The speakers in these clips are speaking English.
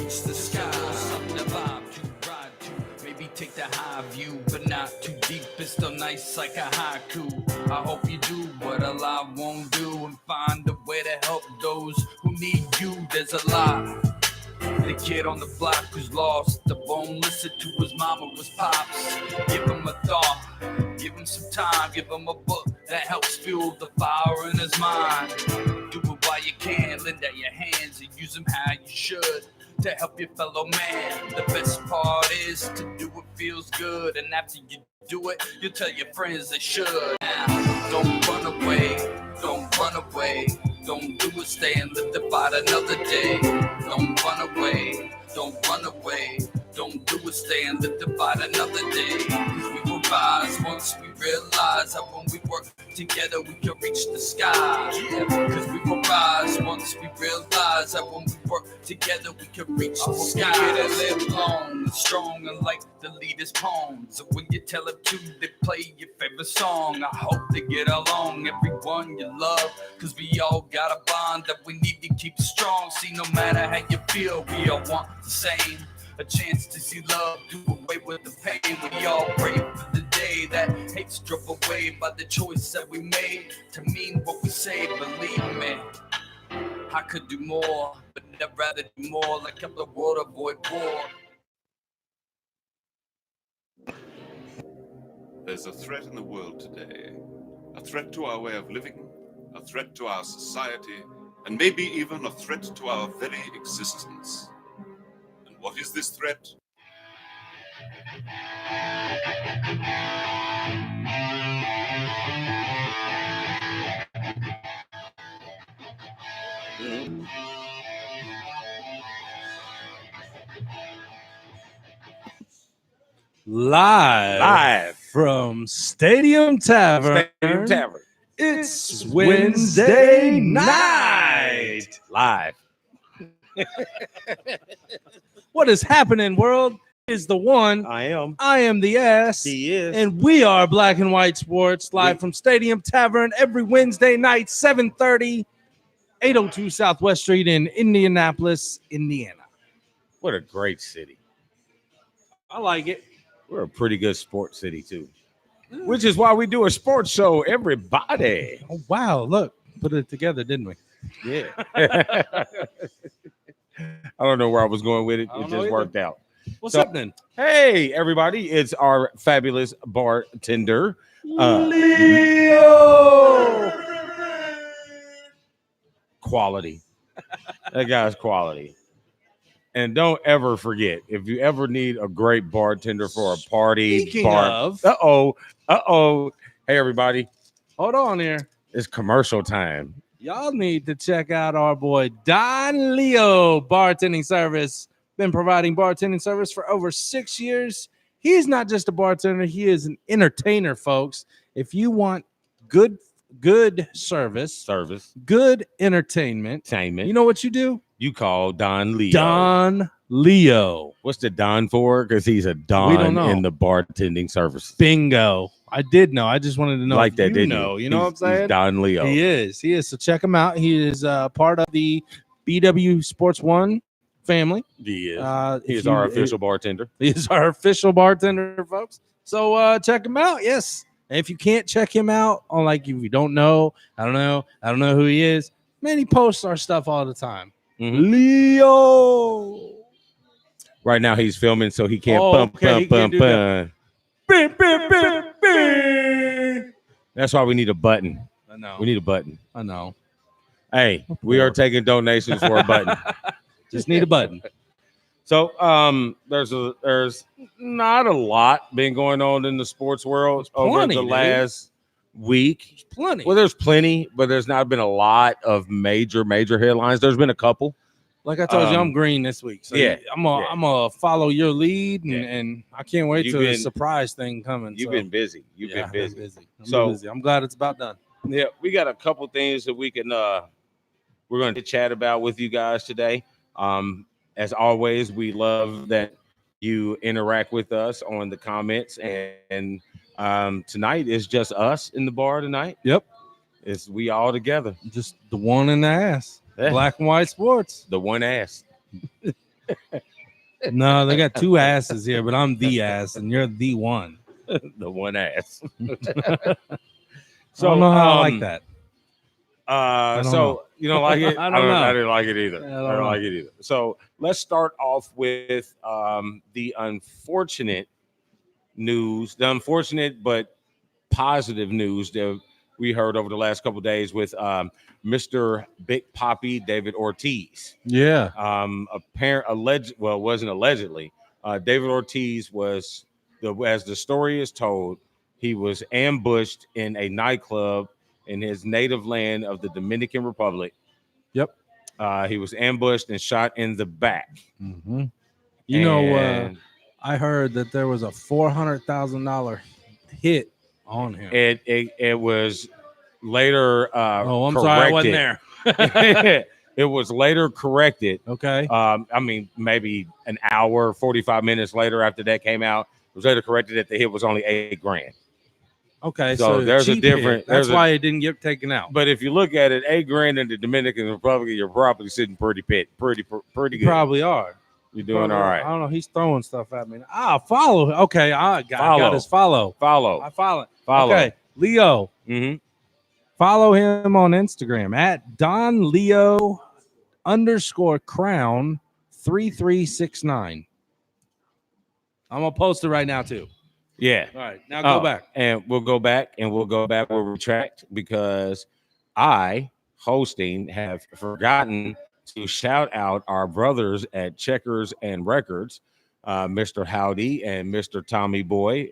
reach the sky. Something to vibe to, ride to. Maybe take the high view, but not too deep. It's still nice like a haiku. I hope you do what a lot won't do and find a way to help those who need you. There's a lot. The kid on the block who's lost, the won't listen to his mama was pops. Give him a thought, give him some time, give him a book that helps fuel the fire in his mind. Do it while you can, lend out your hands and use them how you should to help your fellow man. The best part is to do what feels good, and after you do it, you tell your friends they should. Now, don't run away, don't run away. Don't do it, stay and live to fight another day. Don't run away, don't run away. Don't do it, stay and live to fight another day. Cause we will rise once we realize that when we work together we can reach the sky. Yeah, cause we will rise once we realize that when we work together we can reach the sky. To live long and strong and like the leader's poems. So when you tell them to, they play your favorite song. I hope they get along, everyone you love. Cause we all got a bond that we need to keep strong. See, no matter how you feel, we all want the same. A chance to see love, do away with the pain. We all pray for the day that hate's drove away by the choice that we made to mean what we say. Believe me, I could do more, but I'd rather do more like I'm the world avoid war. There's a threat in the world today, a threat to our way of living, a threat to our society, and maybe even a threat to our very existence. And what is this threat? Live from Stadium Tavern. Stadium Tavern. It's Wednesday night. Live. What is happening, world? Is the one. I am. I am the ass. He is. And we are Black and White Sports, live from Stadium Tavern every Wednesday night, 7:30, 802 Southwest Street in Indianapolis, Indiana. What a great city. I like it. We're a pretty good sports city, too. Which is why we do a sports show, everybody. Oh, wow. Look, put it together, didn't we? Yeah. I don't know where I was going with it. It just worked out. What's happening? Hey, everybody. It's our fabulous bartender, Leo. Quality. That guy's quality. And don't ever forget, if you ever need a great bartender for a party, Speaking of. Uh-oh. Hey, everybody. Hold on here. It's commercial time. Y'all need to check out our boy Don Leo Bartending Service. Been providing bartending service for over 6 years. He's not just a bartender, he is an entertainer, folks. If you want good service, good entertainment, you know what you do? You call Don Leo. Don Leo. What's the Don for? Because he's a Don in the bartending service. Bingo. I did know. I just wanted to know. Like that, didn't know. you? You know what I'm saying? He's Don Leo. He is. So check him out. He is part of the BW Sports One family. He is. He is our official bartender. He is our official bartender, folks. So check him out. Yes. And if you can't check him out, on like if you don't know, I don't know who he is. Man, he posts our stuff all the time. Mm-hmm. Leo. Right now he's filming, so he can't bump. That's why we need a button. I know. We need a button. I know. Hey, we are taking donations for a button. Just need a button. So there's not a lot been going on in the sports world over the last week. Plenty. Well, there's plenty, but there's not been a lot of major headlines. There's been a couple. Like I told you, I'm green this week. So yeah, I'm gonna follow your lead, and I can't wait till the surprise thing coming. You've been busy. You've been busy. Been busy. I'm glad it's about done. Yeah, we got a couple things that we can we're going to chat about with you guys today. As always, we love that you interact with us on the comments, and tonight is just us in the bar tonight. Yep, it's we all together, just the one in the ass. Black and White Sports, the one ass. No, they got two asses here, but I'm the ass, and you're the one. The one ass. So I don't know how I like um, that. don't So know. you don't like it? I don't know. I didn't like it either. Yeah, I I don't don't know. like it either. So let's start off with the unfortunate news, the unfortunate but positive news that we heard over the last couple of days with Mr. Big Papi David Ortiz. Yeah. Well, it wasn't allegedly. David Ortiz was as the story is told, he was ambushed in a nightclub in his native land of the Dominican Republic. Yep. He was ambushed and shot in the back. Mm-hmm. You know, I heard that there was a $400,000 hit on him. It was later. I'm sorry, I wasn't there. It was later corrected. Okay. I mean, maybe an hour, 45 minutes later after that came out, it was later corrected that the hit was only $8,000. Okay, so there's a cheap different. hit. That's why it didn't get taken out. But if you look at it, $8,000 in the Dominican Republic, you're probably sitting pretty good. You probably are. You're doing all right. I don't know. He's throwing stuff at me. Follow. Okay, I got his follow. Follow. Follow. Okay, Leo. Mm-hmm. Follow him on Instagram at DonLeo_crown 3369. I'm gonna post it right now too. Yeah. All right. Now go back. And we'll go back. We'll retract because I, hosting, have forgotten to shout out our brothers at Checkers and Records, Mr. Howdy and Mr. Tommy Boy.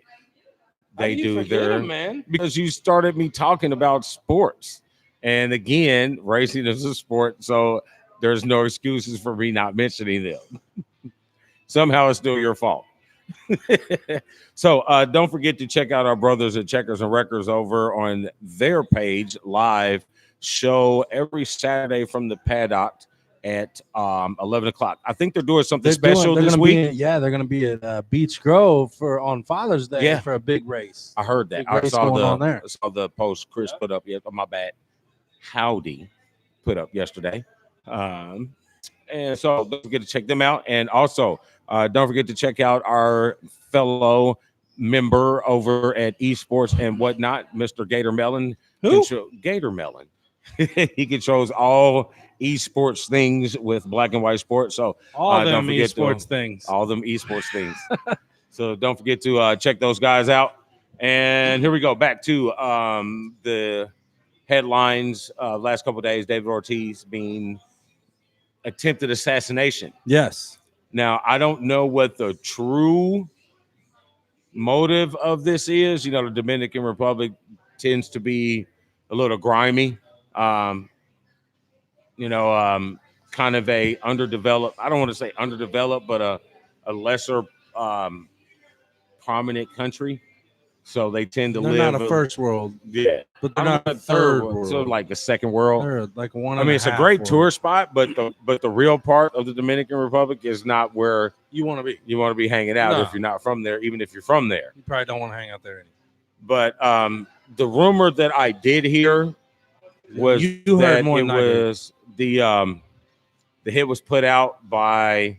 They do their man because you started me talking about sports. And again, racing is a sport, so there's no excuses for me not mentioning them. Somehow it's still your fault. So don't forget to check out our brothers at Checkers and Records over on their page. Live show every Saturday from the paddock at 11 o'clock. I think they're doing something special this week. They're going to be at Beach Grove on Father's Day for a big race. I heard that. I saw the post Chris put up. Yeah, my bad. Howdy put up yesterday. And so don't forget to check them out. And also, don't forget to check out our fellow member over at Esports and Whatnot, Mr. Gator Mellon. Who? Gator Mellon. He controls all esports things with Black and White Sports. So all them esports things. All them esports things. So don't forget to check those guys out. And here we go. Back to the headlines. Last couple of days, David Ortiz being attempted assassination. Yes. Now, I don't know what the true motive of this is. You know, the Dominican Republic tends to be a little grimy. Kind of a underdeveloped, I don't want to say underdeveloped, but a lesser prominent country. So they tend to they're live. Not a first world. Yeah. But they're not a third world. So like a second world. They're like one. I mean, it's a great tour spot, but the real part of the Dominican Republic is not where you want to be. You want to be hanging out if you're not from there, even if you're from there. You probably don't want to hang out there anymore. But the rumor that I did hear was you that heard more it was the hit was put out by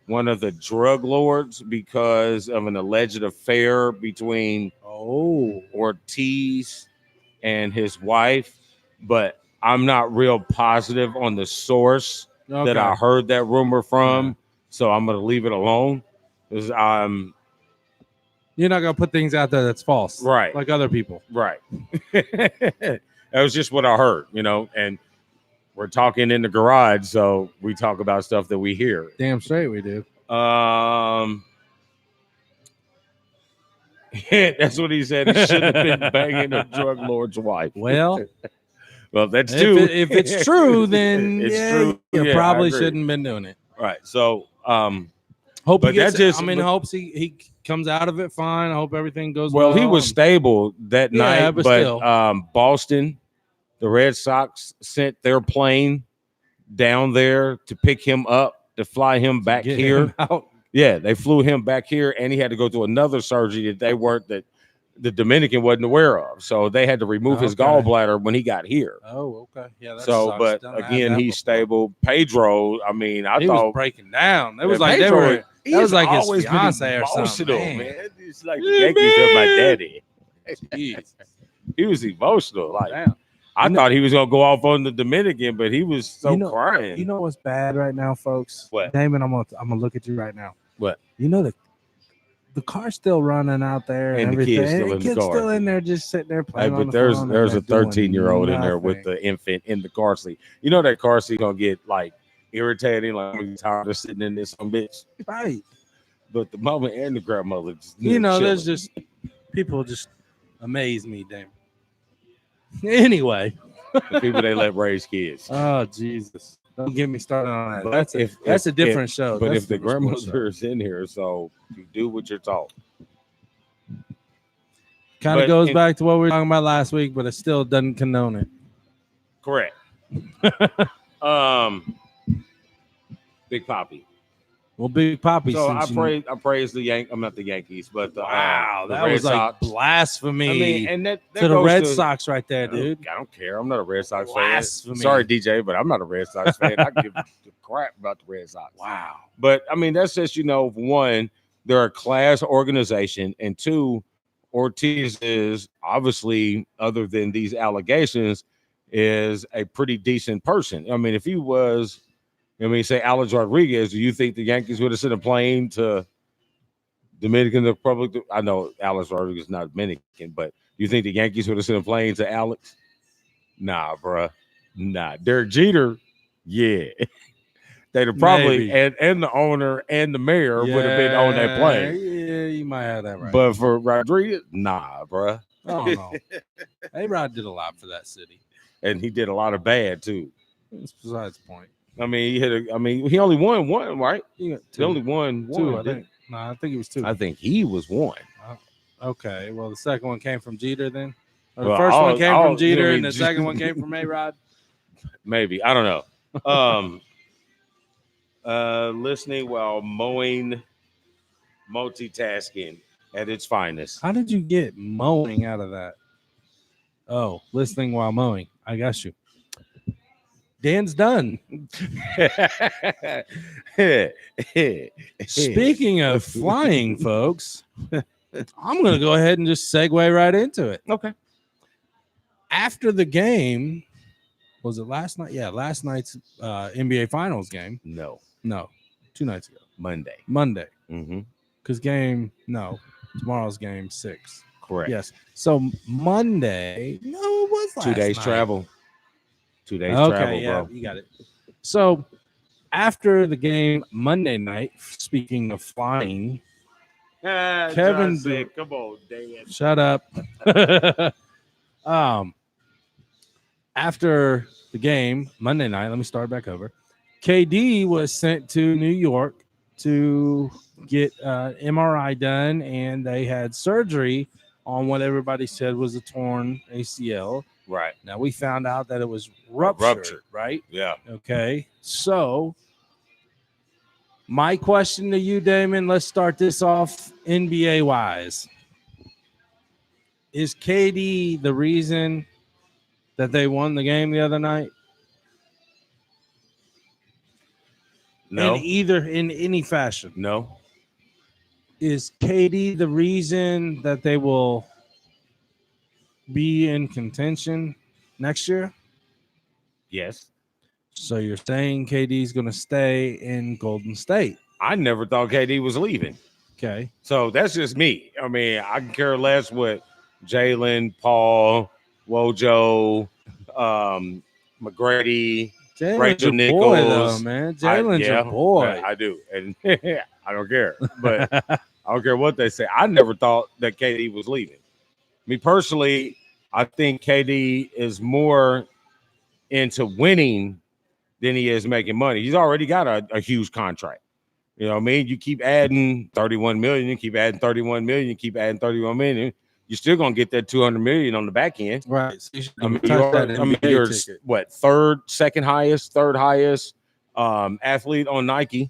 one of the drug lords because of an alleged affair between Ortiz and his wife, but I'm not real positive on the source that I heard that rumor from, so I'm gonna leave it alone because you're not gonna put things out there that's false, right? Like other people, right? That was just what I heard, and we're talking in the garage, so we talk about stuff that we hear. Damn straight we do. That's what he said. He should have been banging a drug lord's wife. Well, that's true. If it's true, then it's true. You probably shouldn't have been doing it. Right. So, hope he gets. Hopes he comes out of it fine. I hope everything goes well. Well, he was stable that night, but Boston, the Red Sox sent their plane down there to pick him up to fly him back here. Yeah, they flew him back here, and he had to go through another surgery that the Dominican wasn't aware of. So they had to remove his Okay. gallbladder when he got here. Oh, okay. Yeah. That So, sucks. but Done had again, that he's before. stable. Pedro, I mean, I He was thought breaking down. It was Yeah, like Pedro, they were. he That has was like his always been fiance or something. emotional, Man. It's like the Yeah, Yankees are my man. daddy. Jeez. He was emotional. Like Damn. I You know- thought he was gonna go off on the Dominican, but he was so You know- crying. You know what's bad right now, folks? What? Damon, I'm gonna look at you right now. What? You know the car's still running out there and, And the everything. kid's still and in the kid's car. still in there just sitting there Hey, playing. on but the there's phone and a they're doing 13-year-old in there with nothing. the infant in the car seat. You know that car seat gonna get like irritating, like I'm tired of sitting in this some bitch. Right. But the mama and the grandmother, just, You know, chilling. there's just people just amaze me, Damon. Anyway. The people they let raise kids. Oh Jesus! Don't get me started on that. But That's a if- different show. But That's if the a different sports grandmother is in here, so you do what you're taught. kind but of goes in- back to what we were talking about last week, but it still doesn't condone it. Correct. Big Poppy. Well, Big Poppy. So since you- I praise the I'm not the Yankees, but the Wow, the that Red was like Sox. blasphemy I mean, and that to the goes Red to- Sox right there, dude. I don't care. I'm not a Red Sox Blasphemy. fan. Sorry, DJ, but I'm not a Red Sox fan. I give a crap about the Red Sox. Wow. But I mean, that's just, one, they're a class organization, and two, Ortiz is obviously, other than these allegations, is a pretty decent person. I mean, if he was, say Alex Rodriguez, do you think the Yankees would have sent a plane to Dominican Republic? I know Alex Rodriguez is not Dominican, but you think the Yankees would have sent a plane to Alex? Nah, bruh. Nah. Derek Jeter, yeah. They'd have probably, Maybe. and the owner and the mayor would have been on that plane. Yeah, you might have that right. But for Rodriguez, nah, bruh. oh no, A-Rod did a lot for that city. And he did a lot of bad too. That's besides the point. I mean, he only won one, right? You got He only won one. two, I didn't think. No, I think it was two. he? I think he was one. Okay, well, the second one came from Jeter then. Or the Well, first one came from you Jeter, know, and the second one came from A-Rod. Maybe. I don't know. Listening while mowing, multitasking at its finest. How did you get mowing out of that? Oh, listening while mowing. I got you. Dan's done. Speaking of flying, folks, I'm going to go ahead and just segue right into it. Okay. After the game, was it last night? Yeah, last night's NBA Finals game. No, No, 2 nights ago. Monday. Monday. Mm-hmm. Because tomorrow's game 6. Correct. Yes. So Monday. No, it was last 2 days night. travel. 2 days Okay, travel, yeah, bro. you got it. So after the game Monday night, speaking of flying, Kevin John said, come on, Dan. shut up. After the game Monday night, let me start back over. KD was sent to New York to get MRI done, and they had surgery on what everybody said was a torn ACL. Right. Now we found out that it was ruptured. Right? Yeah. Okay. So my question to you, Damon, let's start this off NBA wise. Is KD the reason that they won the game the other night? No. In any fashion. No. Is KD the reason that they will be in contention next year? Yes. So you're saying KD's going to stay in Golden State? I never thought KD was leaving. Okay. So that's just me. I mean, I can care less what Jalen, Paul, Wojo, McGrady, Jalen's Rachel your boy, though, Nichols. man. Jalen's yeah, your boy. I do. And I don't care. But I don't care what they say. I never thought that KD was leaving. Me personally, I think KD is more into winning than he is making money. He's already got a huge contract. You know what I mean? You keep adding 31 million, you keep adding 31 million, you keep adding 31 million. You're still gonna get that 200 million on the back end. Right. So you should I mean, touch that NBA you're ticket. what, third highest athlete on Nike.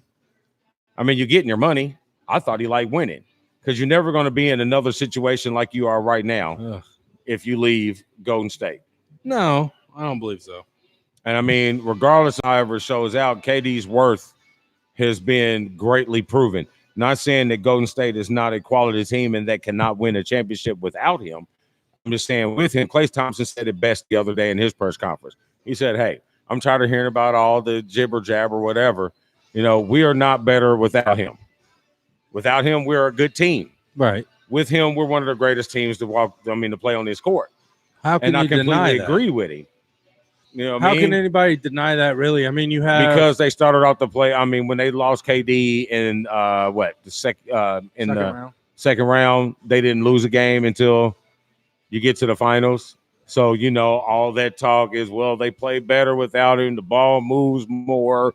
I mean, you're getting your money. I thought he liked winning. because you're never going to be in another situation like you are right now Ugh. if you leave Golden State. No, I don't believe so. And I mean, regardless of however it shows out, KD's worth has been greatly proven. Not saying that Golden State is not a quality team and that cannot win a championship without him. I'm just saying with him, Klay Thompson said it best the other day in his press conference. He said, hey, I'm tired of hearing about all the jibber jabber, whatever. You know, we are not better without him. Without him, we're a good team. Right. With him, we're one of the greatest teams to play on this court. How can And I you deny completely that? agree with him. You know what How I mean? can anybody deny that, really? I mean, you have Because they started off the play. I mean, when they lost KD in round. second round, they didn't lose a game until you get to the finals. So, you know, all that talk is, well, they play better without him. The ball moves more,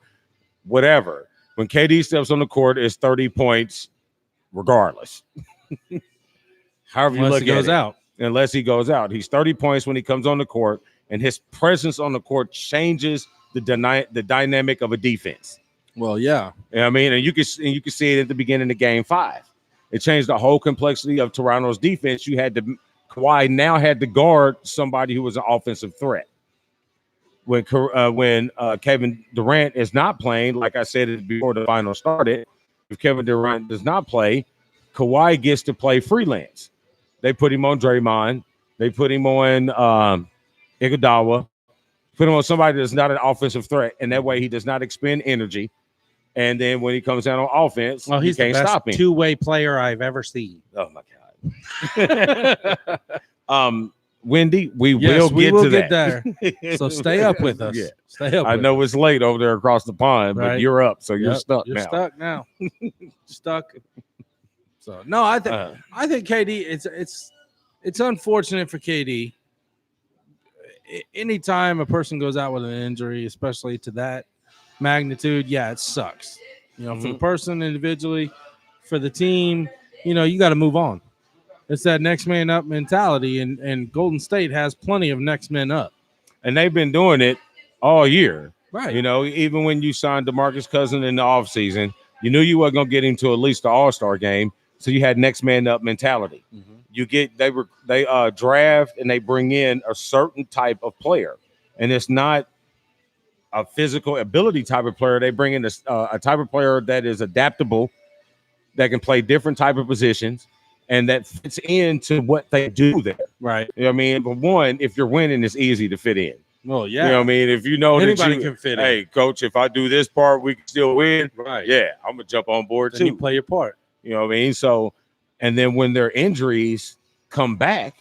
whatever. When KD steps on the court, it's 30 points regardless. However you Unless look he goes at it. out. Unless he goes out. He's 30 points when he comes on the court, and his presence on the court changes the dynamic of a defense. Well, yeah. You know what I mean? And you can see it at the beginning of game 5. It changed the whole complexity of Toronto's defense. Kawhi now had to guard somebody who was an offensive threat. When Kevin Durant is not playing, like I said before the final started, if Kevin Durant does not play, Kawhi gets to play freelance. They put him on Draymond. They put him on Iguodala. Put him on somebody that's not an offensive threat, and that way he does not expend energy. And then when he comes down on offense, Well, he's you the can't best stop him. two-way player I've ever seen. Oh my God. Wendy, we will get there. So stay up with us. Yeah. Stay up. I with know us. it's late over there across the pond, but Right. you're up, so you're Yep, stuck You're now. stuck now. Stuck. So no, I think KD. It's unfortunate for KD. Anytime a person goes out with an injury, especially to that magnitude, yeah, it sucks. You know, for the person individually, for the team, you know, you got to move on. It's that next man up mentality, and Golden State has plenty of next men up. And they've been doing it all year. Right. You know, even when you signed DeMarcus Cousins in the offseason, you knew you weren't going to get him to at least the All-Star game. So you had next man up mentality. They draft and they bring in a certain type of player, and it's not a physical ability type of player. They bring in a type of player that is adaptable, that can play different type of positions, and that fits into what they do there. Right. You know what I mean? But one, if you're winning, it's easy to fit in. Well, yeah. You know what I mean? If you know Anybody that can fit in. Hey, coach, if I do this part, we can still win. Right. Yeah, I'm gonna jump on board Then too. you play your part. You know what I mean? So, and then when their injuries come back,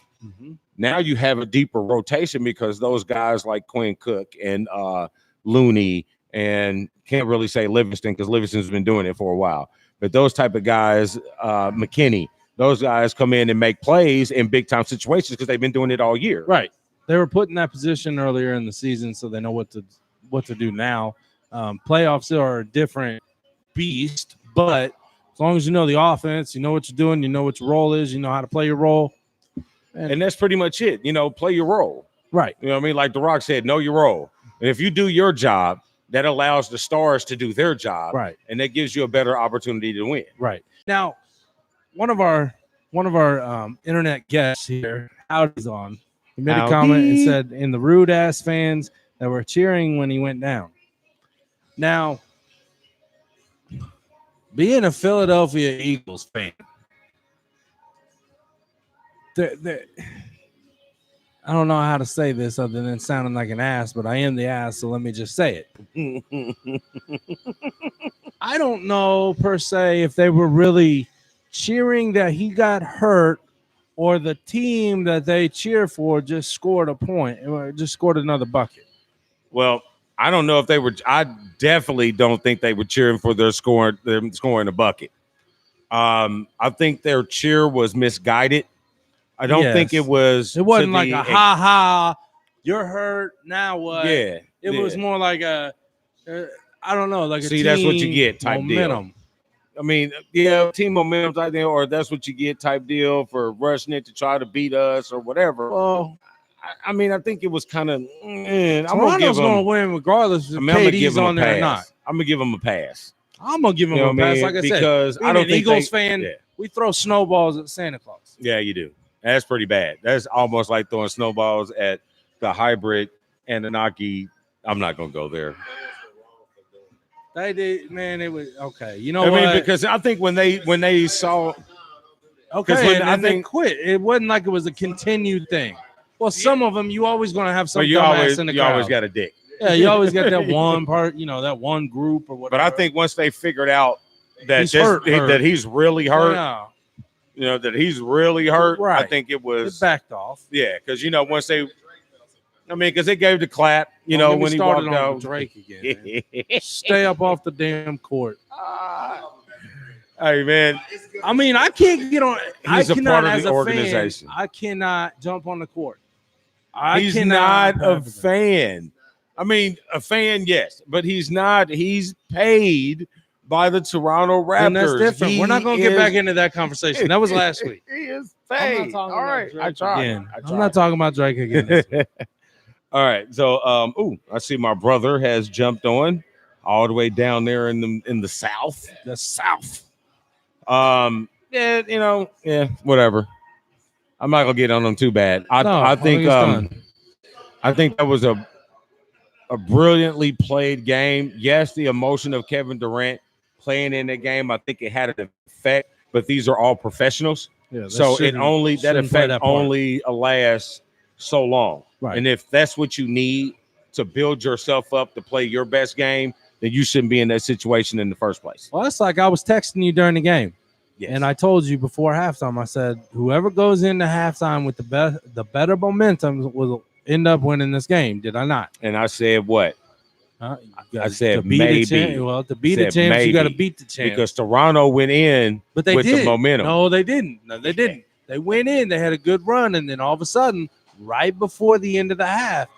now you have a deeper rotation because those guys like Quinn Cook and Looney, and can't really say Livingston because Livingston's been doing it for a while. But those type of guys, McKinney, those guys come in and make plays in big time situations because they've been doing it all year. Right. They were put in that position earlier in the season, so they know what to do now. Playoffs are a different beast, but as long as you know the offense, you know what you're doing, you know what your role is, you know how to play your role. And that's pretty much it. You know, play your role. Right. You know what I mean? Like The Rock said, know your role. And if you do your job, that allows the stars to do their job. Right. And that gives you a better opportunity to win. Right. Now, one of our internet guests here, Howdy's on. He made a comment and said, in the rude ass fans that were cheering when he went down. Now, being a Philadelphia Eagles fan, I don't know how to say this other than sounding like an ass, but I am the ass, so let me just say it. I don't know per se if they were really cheering that he got hurt or the team that they cheer for just scored a point or just scored another bucket. Well, I don't know if they were. I definitely don't think they were cheering for their scoring a bucket. I think their cheer was misguided. I don't think it was. It wasn't like a ha ha. You're hurt. Now what? Yeah. It was more like a. I don't know. Like See, a that's what you team get type momentum. deal. I mean, yeah, team momentum type deal, or that's what you get type deal for rushing it to try to beat us or whatever. Well, I mean, I think it was kind of. I'm Toronto's going to win regardless if KD's on there or not. I'm gonna give them a pass. I'm gonna give him You know a what I pass. mean? Like I said, Because being I don't an think Eagles fan, Yeah. we throw snowballs at Santa Claus. Yeah, you do. That's pretty bad. That's almost like throwing snowballs at the hybrid Anunnaki. I'm not gonna go there. They did, man. It was okay. You know I what? mean, because I think when they saw, okay, when and I then they think- quit. It wasn't like it was a continued thing. Well, some of them you always gonna have some but you dumbass always in the you always crowd. got a dick. Yeah, you always got that one part. You know, that one group or whatever. But I think once they figured out that He's hurt. that he's really hurt, Yeah, you know, that he's really hurt. I Right. think it it was backed off. yeah, because you know once they, I mean, because they gave the clap, you Don't know, get me when he started walked on out. Drake again. Man. Stay up off the damn court. Hey man, I mean, I can't get on. He's a cannot, part of as the a organization. Fan, I cannot jump on the court. he's not a fan. I mean, a fan, yes, but he's not. He's paid by the Toronto Raptors. And that's different. We're not going to get back into that conversation. That was last week. He is I'm paid. not talking All about right, Drake I tried. again. I I'm not talking about Drake again. this week. All right, so I see my brother has jumped on all the way down there in the south. The South. Yeah, you know, yeah, whatever. I'm not gonna get on them too bad. I think it's done. I think that was a brilliantly played game. Yes, the emotion of Kevin Durant playing in the game, I think it had an effect. But these are all professionals, Yeah, so that shouldn't play effect that part. only lasts so long. Right. And if that's what you need to build yourself up to play your best game, then you shouldn't be in that situation in the first place. Well, it's like I was texting you during the game, Yes. and I told you before halftime. I said whoever goes into halftime with the better momentum will end up winning this game. Did I not? And I said what? You I got- said to beat maybe. a champ, well, to beat a Said champ, you got to maybe. beat the champ. Because Toronto went in But they with did. the momentum. No, they didn't. No, they didn't. They went in. They had a good run, and then all of a sudden, right before the end of the half,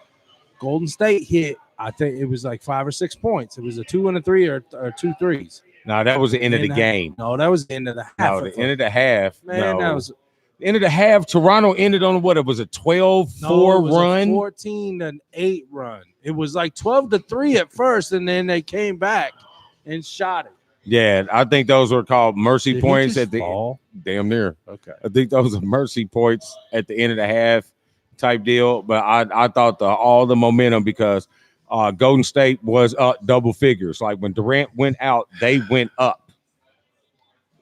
Golden State hit. I think it was like 5 or 6 points. It was a 2 and a 3 or 2 threes. No, that was the end of the And game. No, that was the end of the half. No, the end of the half. Man, no. that was The end of the half. Toronto ended on what? It was a 12-4 it was a run. 14-8 run. It was like 12-3 at first, and then they came back and shot it. Yeah, I think those were called mercy Did he points just at the fall? damn near. Okay. I think those are mercy points at the end of the half type deal. But I thought all the momentum because Golden State was up double figures. Like when Durant went out, they went up.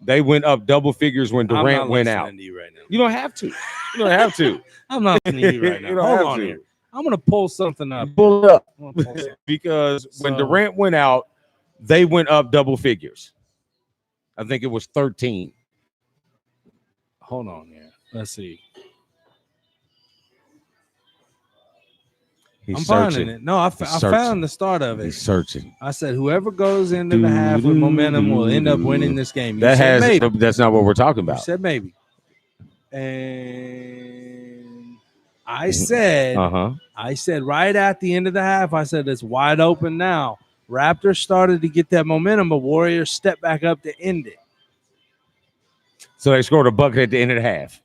They went up double figures when I'm Durant not went listening out. to you right now. You don't have to. You don't have to. I'm not listening to you right now. You don't Hold have on to. here. I'm gonna pull something up. Pull it up. I'm gonna pull something. Because when So- Durant went out, they went up double figures. I think it was 13. Hold on here. Let's see. He's I'm searching. finding it. No, I He's found the start of He's it. searching. I said whoever goes into the half with momentum will end up winning this game. You That said has. maybe. That's not what we're talking You about. said maybe. And I said, I said right at the end of the half, I said it's wide open now. Raptors started to get that momentum, but Warriors stepped back up to end it. So they scored a bucket at the end of the half.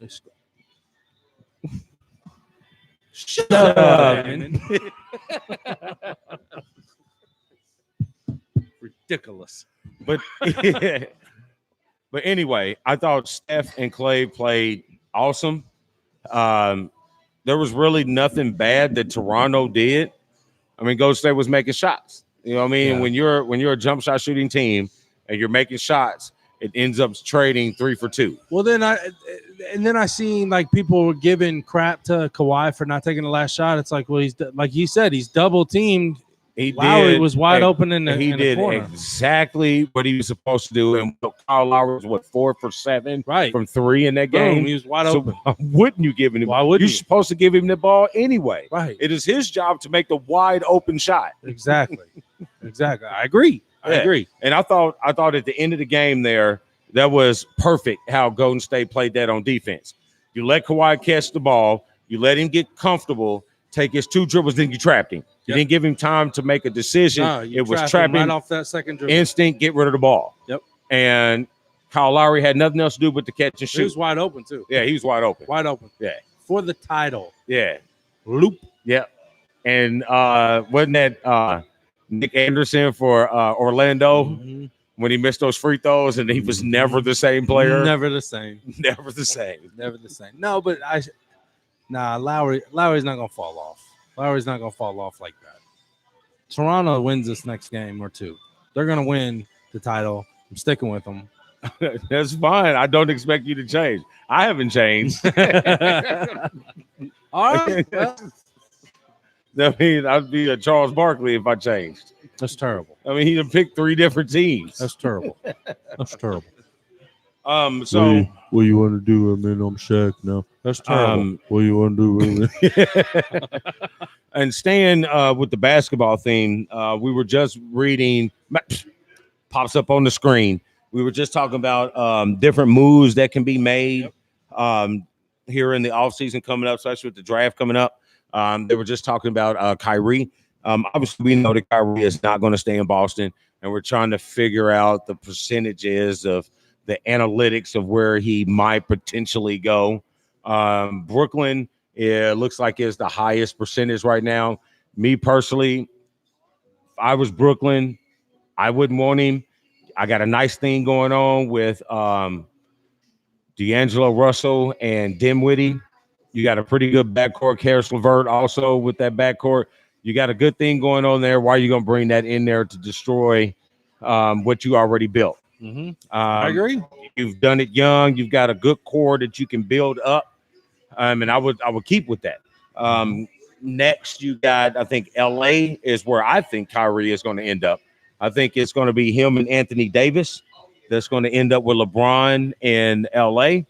Shut up, man. Ridiculous. But but anyway, I thought Steph and Clay played awesome. There was really nothing bad that Toronto did. I mean, Golden State was making shots. You know what I mean? Yeah. When you're a jump shot shooting team and you're making shots, it ends up trading 3 for 2. Well, then I seen like people were giving crap to Kawhi for not taking the last shot. It's like, well, he's like you said, he's double teamed. He Lowry did, was wide open in the he in the did corner. exactly what he was supposed to do. And Kyle Lowry was 4 for 7 Right. from 3 in that Boom, game. he was wide So open. why wouldn't you give him? Why wouldn't You're you? supposed to give him the ball anyway. Right. It is his job to make the wide open shot. Exactly. Exactly. I agree. I Yeah. agree. And I thought at the end of the game there, that was perfect how Golden State played that on defense. You let Kawhi catch the ball, you let him get comfortable, take his 2 dribbles, then you trapped him. You Yep. didn't give him time to make a decision. No, you it was trapped him trapping right off that second dribble. instinct, get rid of the ball. Yep. And Kyle Lowry had nothing else to do but to catch and He shoot. was wide open too. Yeah, he was wide open. Wide open. Yeah. For the title. Yeah. Loop. Yeah. And wasn't that Nick Anderson for Orlando? Mhm. when he missed those free throws and he was never the same player. Never the same. Never the same. Never the same. No, but Lowry's not gonna fall off. Lowry's not gonna fall off like that. Toronto wins this next game or two. They're gonna win the title. I'm sticking with them. That's fine. I don't expect you to change. I haven't changed. All right. Well, I mean, I'd be a Charles Barkley if I changed. that's terrible. I mean, he'd picked 3 different teams. That's terrible. That's terrible. So what you want to do? I mean, I'm Shaq now. That's terrible. What you want to do? and staying with the basketball theme, we were just reading, pops up on the screen. We were just talking about different moves that can be made here in the offseason coming up, especially with the draft coming up. They were just talking about Kyrie. Obviously, we know that Kyrie is not going to stay in Boston, and we're trying to figure out the percentages of the analytics of where he might potentially go. Brooklyn, it looks like is the highest percentage right now. Me personally, if I was Brooklyn, I wouldn't want him. I got a nice thing going on with D'Angelo Russell and Dinwiddie. You got a pretty good backcourt. Karis LeVert also with that backcourt. You got a good thing going on there. Why are you going to bring that in there to destroy what you already built? Mm-hmm. I agree. You've done it young. You've got a good core that you can build up, and I would keep with that. Next, you got, I think LA is where I think Kyrie is going to end up. I think it's going to be him and Anthony Davis that's going to end up with LeBron in LA.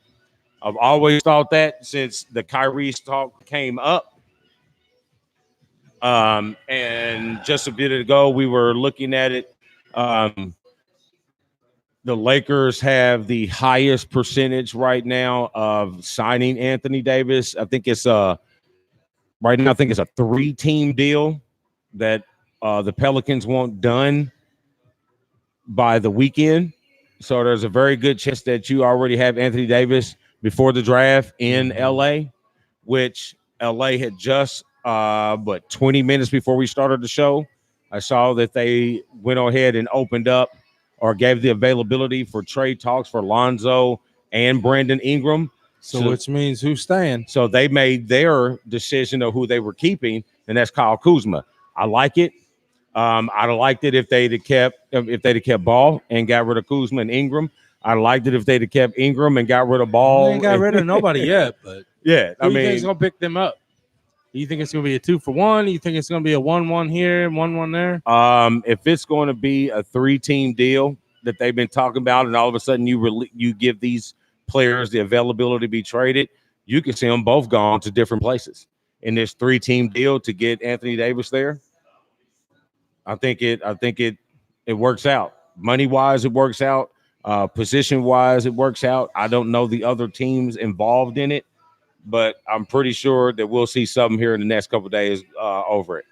I've always thought that since the Kyrie talk came up. And just a bit ago, we were looking at it. The Lakers have the highest percentage right now of signing Anthony Davis. I think it's right now, I think it's a 3-team deal that the Pelicans want done by the weekend. So there's a very good chance that you already have Anthony Davis before the draft in LA, which LA had just 20 minutes before we started the show. I saw that they went ahead and opened up or gave the availability for trade talks for Lonzo and Brandon Ingram. So which means who's staying? So they made their decision of who they were keeping, and that's Kyle Kuzma. I like it. I'd have liked it if they'd have kept Ball and got rid of Kuzma and Ingram. I liked it if they'd have kept Ingram and got rid of Ball. They ain't got rid of nobody yet, but yeah, I mean, he's gonna pick them up. You think it's gonna be a 2-for-1? You think it's gonna be a 1-1 here, 1-1 there? If it's going to be a 3-team deal that they've been talking about, and all of a sudden you give these players the availability to be traded, you can see them both gone to different places in this 3-team deal to get Anthony Davis there. I think it works out. Money wise, it works out. Position wise, it works out. I don't know the other teams involved in it, but I'm pretty sure that we'll see something here in the next couple of days over it.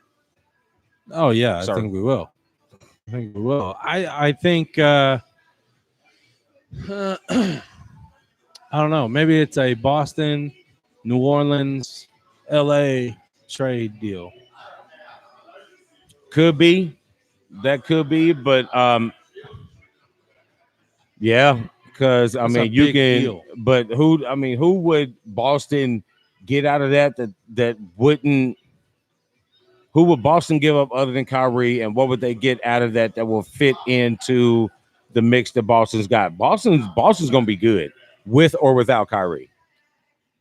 Oh yeah, Sorry. I think we will. I think I don't know. Maybe it's a Boston, New Orleans, LA trade deal. Could be. That could be, but yeah, because I mean you can deal. But who would Boston get out of that wouldn't, who would Boston give up other than Kyrie, and what would they get out of that will fit into the mix that Boston's got? Boston's gonna be good with or without Kyrie.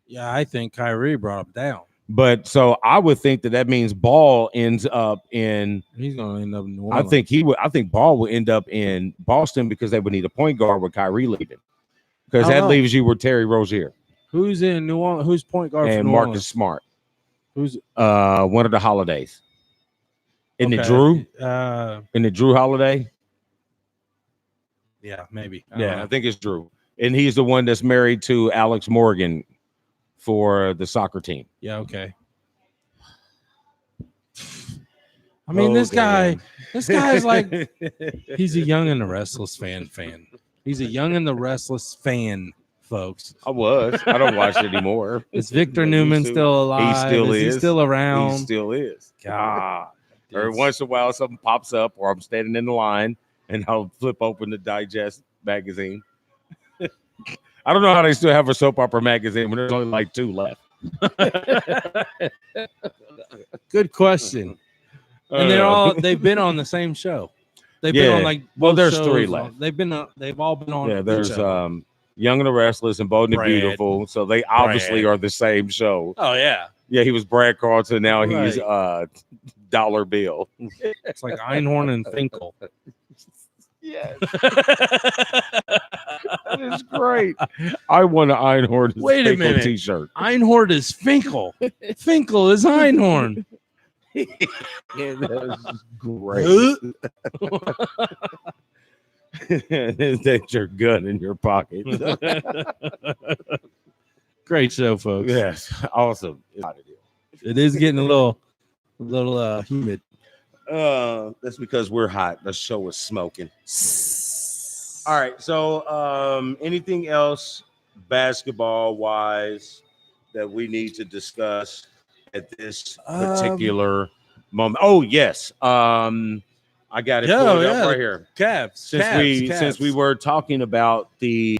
Yeah, I think Kyrie brought him down. But so I would think that means Ball ends up in. He's going to end up in New Orleans. I think Ball will end up in Boston because they would need a point guard with Kyrie leaving. Because that leaves you with Terry Rozier. Who's in New Orleans? Who's point guard and for New Marcus Orleans? Smart. Who's one of the Holidays? In okay. the Drew? In the Drew Holiday? Yeah, maybe. I think it's Drew. And he's the one that's married to Alex Morgan for the soccer team. Yeah, okay. I mean, this guy's like, he's a Young and the Restless fan. He's a Young and the Restless fan, folks. I don't watch it anymore. Is Victor Newman still alive? He still is. He still around? He still is. God. Every once in a while, something pops up, or I'm standing in the line, and I'll flip open the Digest magazine. I don't know how they still have a soap opera magazine when there's only like 2 left. Good question. And they've been on the same show. They've been on like both there's shows. 3 left. They've all been on. Yeah, there's each other. Young and the Restless and Bold and the Brad. Beautiful. So they obviously are the same show. Oh yeah. Yeah, he was Brad Carlton. Now he's Right. Dollar Bill. It's like Einhorn and Finkel. Yes. That is great. I want an Einhorn Wait a Finkel minute. t-shirt. Einhorn is Finkel. Finkel is Einhorn. Yeah, that's great. That's your gun in your pocket. Great show, folks. Yes, awesome. It is getting a little humid. That's because we're hot. The show is smoking. All right. So, anything else basketball wise that we need to discuss at this particular moment? Oh, yes. I got it pulled up right here. Cavs. Since we were talking about the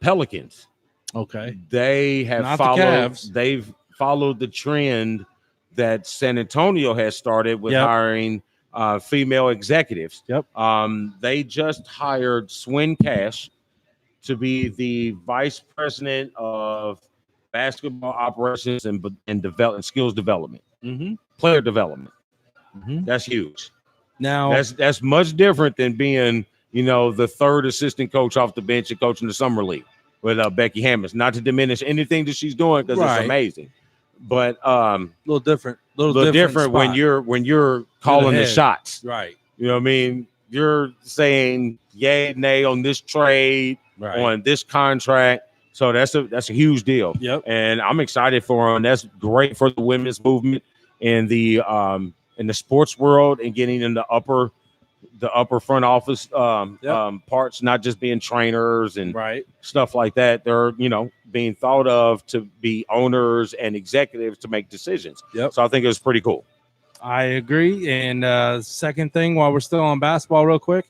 Pelicans. Okay. They have Not the Cavs. They've followed the trend that San Antonio has started with Yep. hiring female executives. Yep. They just hired Swin Cash to be the vice president of basketball operations and skills development, Mm-hmm. player development. Mm-hmm. That's huge. Now That's much different than being, the third assistant coach off the bench and coaching the summer league with Becky Hammons. Not to diminish anything that she's doing because Right. it's amazing, but a little different. little different when spot. you're calling the head. shots. Right. You know what I mean? You're saying yay, nay on this trade, Right. on this contract. So that's a huge deal. Yep. And I'm excited for them. That's great for the women's movement in the sports world and getting in the upper front office parts, not just being trainers and Right. stuff like that. They're being thought of to be owners and executives to make decisions. Yep. So I think it was pretty cool. I agree. And second thing, while we're still on basketball, real quick,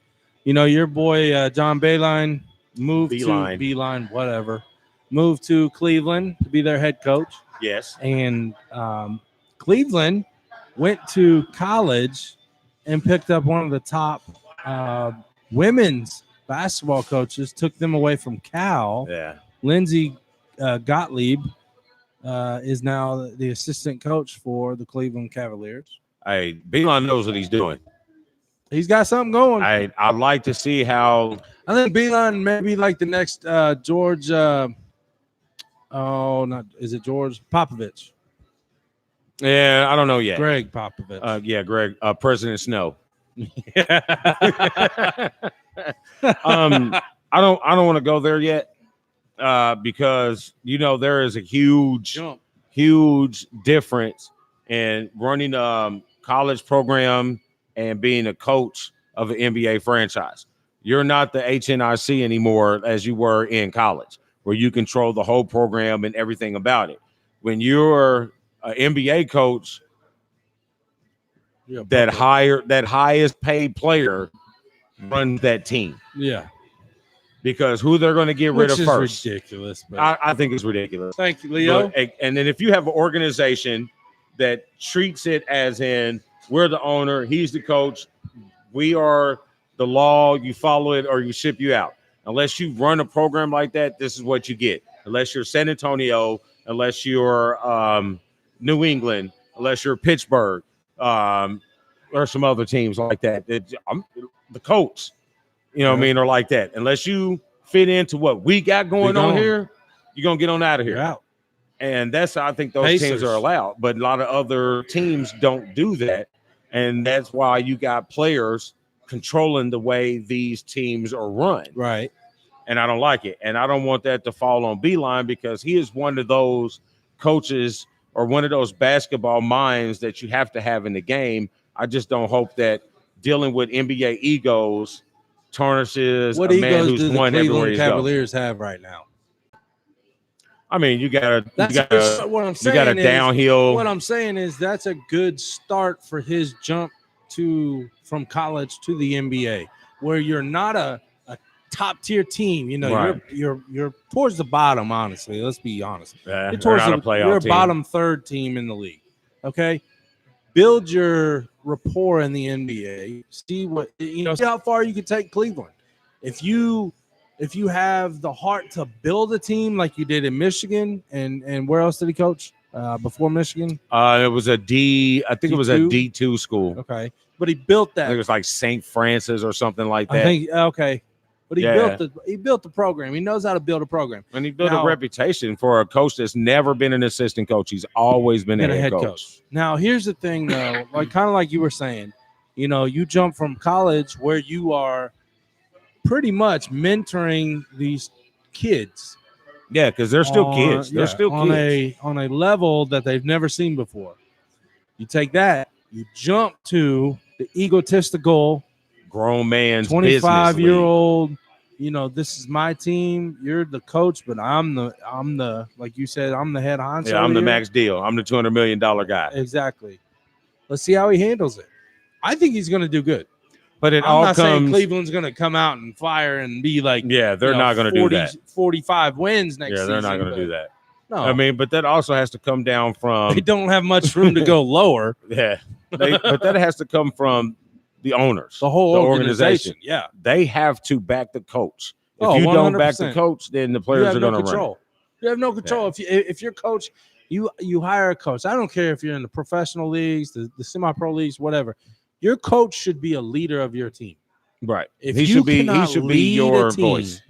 your boy John Beilein moved to Cleveland to be their head coach. Yes. And Cleveland went to college and picked up one of the top women's basketball coaches, took them away from Cal. Yeah. Lindsay Gottlieb is now the assistant coach for the Cleveland Cavaliers. Hey, Beilein knows what he's doing. He's got something going. I'd like to see how. I think Beilein may be like the next George. Is it George Popovich? Yeah, I don't know yet. Greg Popovich. Yeah, Greg, President Snow. I don't want to go there yet because there is a huge difference in running a college program and being a coach of an NBA franchise. You're not the HNIC anymore as you were in college, where you control the whole program and everything about it. When you're an NBA coach, that highest paid player runs that team. Yeah. Because who they're going to get rid of first. Ridiculous. I think it's ridiculous. Thank you, Leo. And then if you have an organization that treats it as in we're the owner, he's the coach, we are the law, you follow it or you ship you out. Unless you run a program like that, this is what you get. Unless you're San Antonio, unless you're New England, unless you're Pittsburgh, or some other teams like that. The Colts, what I mean, are like that. Unless you fit into what we got going on here, you're going to get on out of here. You're out. And that's how I think those Pacers. teams are allowed. But a lot of other teams don't do that. And that's why you got players controlling the way these teams are run. Right. And I don't like it. And I don't want that to fall on Beilein because he is one of those coaches or one of those basketball minds that you have to have in the game. I just don't hope that dealing with NBA egos tarnishes What a man egos who's do the won everywhere Cleveland he's Cavaliers have right now? I mean, you got That's a what I'm you saying. got a is- downhill. What I'm saying is that's a good start for his jump from college to the NBA, where you're not a top tier team. You know, Right. you're towards the bottom. Honestly, let's be honest. Yeah, You're they're not a playoff you're a team. bottom third team in the league. Okay, build your rapport in the NBA. See see how far you can take Cleveland. If you have the heart to build a team like you did in Michigan, and where else did he coach before Michigan? It was a D. I think it was a D2? D2 school. Okay, but he built I think that. it was like St. Francis or something like that. I think okay, but he Yeah. built the program. He knows how to build a program. And he built Now- a reputation for a coach that's never been an assistant coach. He's always been Been a head coach. Now, here's the thing, though, kind of like you were saying, you jump from college where you are pretty much mentoring these kids. Yeah, because they're still kids. They're still on kids. on a level that they've never seen before. You take that, you jump to the egotistical Grown man's 25-year-old. This is my team. You're the coach, but I'm the like you said, I'm the head honcho. Yeah, I'm the here. max deal. I'm the $200 million guy. Exactly. Let's see how he handles it. I think he's going to do good. But it I'm all not saying comes. Cleveland's going to come out and fire and be like, Yeah, they're not going to do that. 45 wins next Yeah, season. they're not going to but do that. No, I mean, but that also has to come down from. they don't have much room to go lower. Yeah, but that has to come from the owners, The whole the organization. Yeah. They have to back the coach. If Oh, you don't back 100%. the coach, then the You players have are no going to run. control. You have no control. If your coach, you hire a coach. I don't care if you're in the professional leagues, the semi-pro leagues, whatever. Your coach should be a leader of your team. Right. If He you should be cannot lead your a team, voice.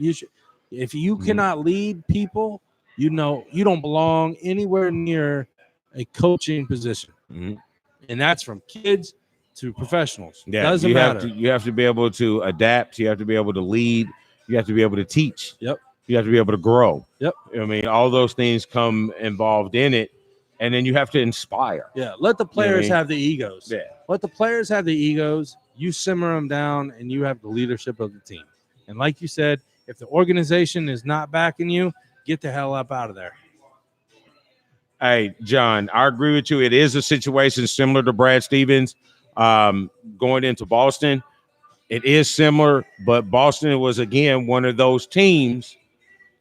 If you Mhm. cannot lead people, you don't belong anywhere near a coaching position. Mhm. And that's from kids to professionals. Yeah, Doesn't you matter. You have to be able to adapt. You have to be able to lead. You have to be able to teach. Yep. You have to be able to grow. Yep. I mean, all those things come involved in it, and then you have to inspire. Yeah, let the players mean? have the egos. Yeah. Let the players have the egos. You simmer them down, and you have the leadership of the team. And like you said, if the organization is not backing you, get the hell up out of there. Hey, John, I agree with you. It is a situation similar to Brad Stevens going into Boston. It is similar, but Boston was, again, one of those teams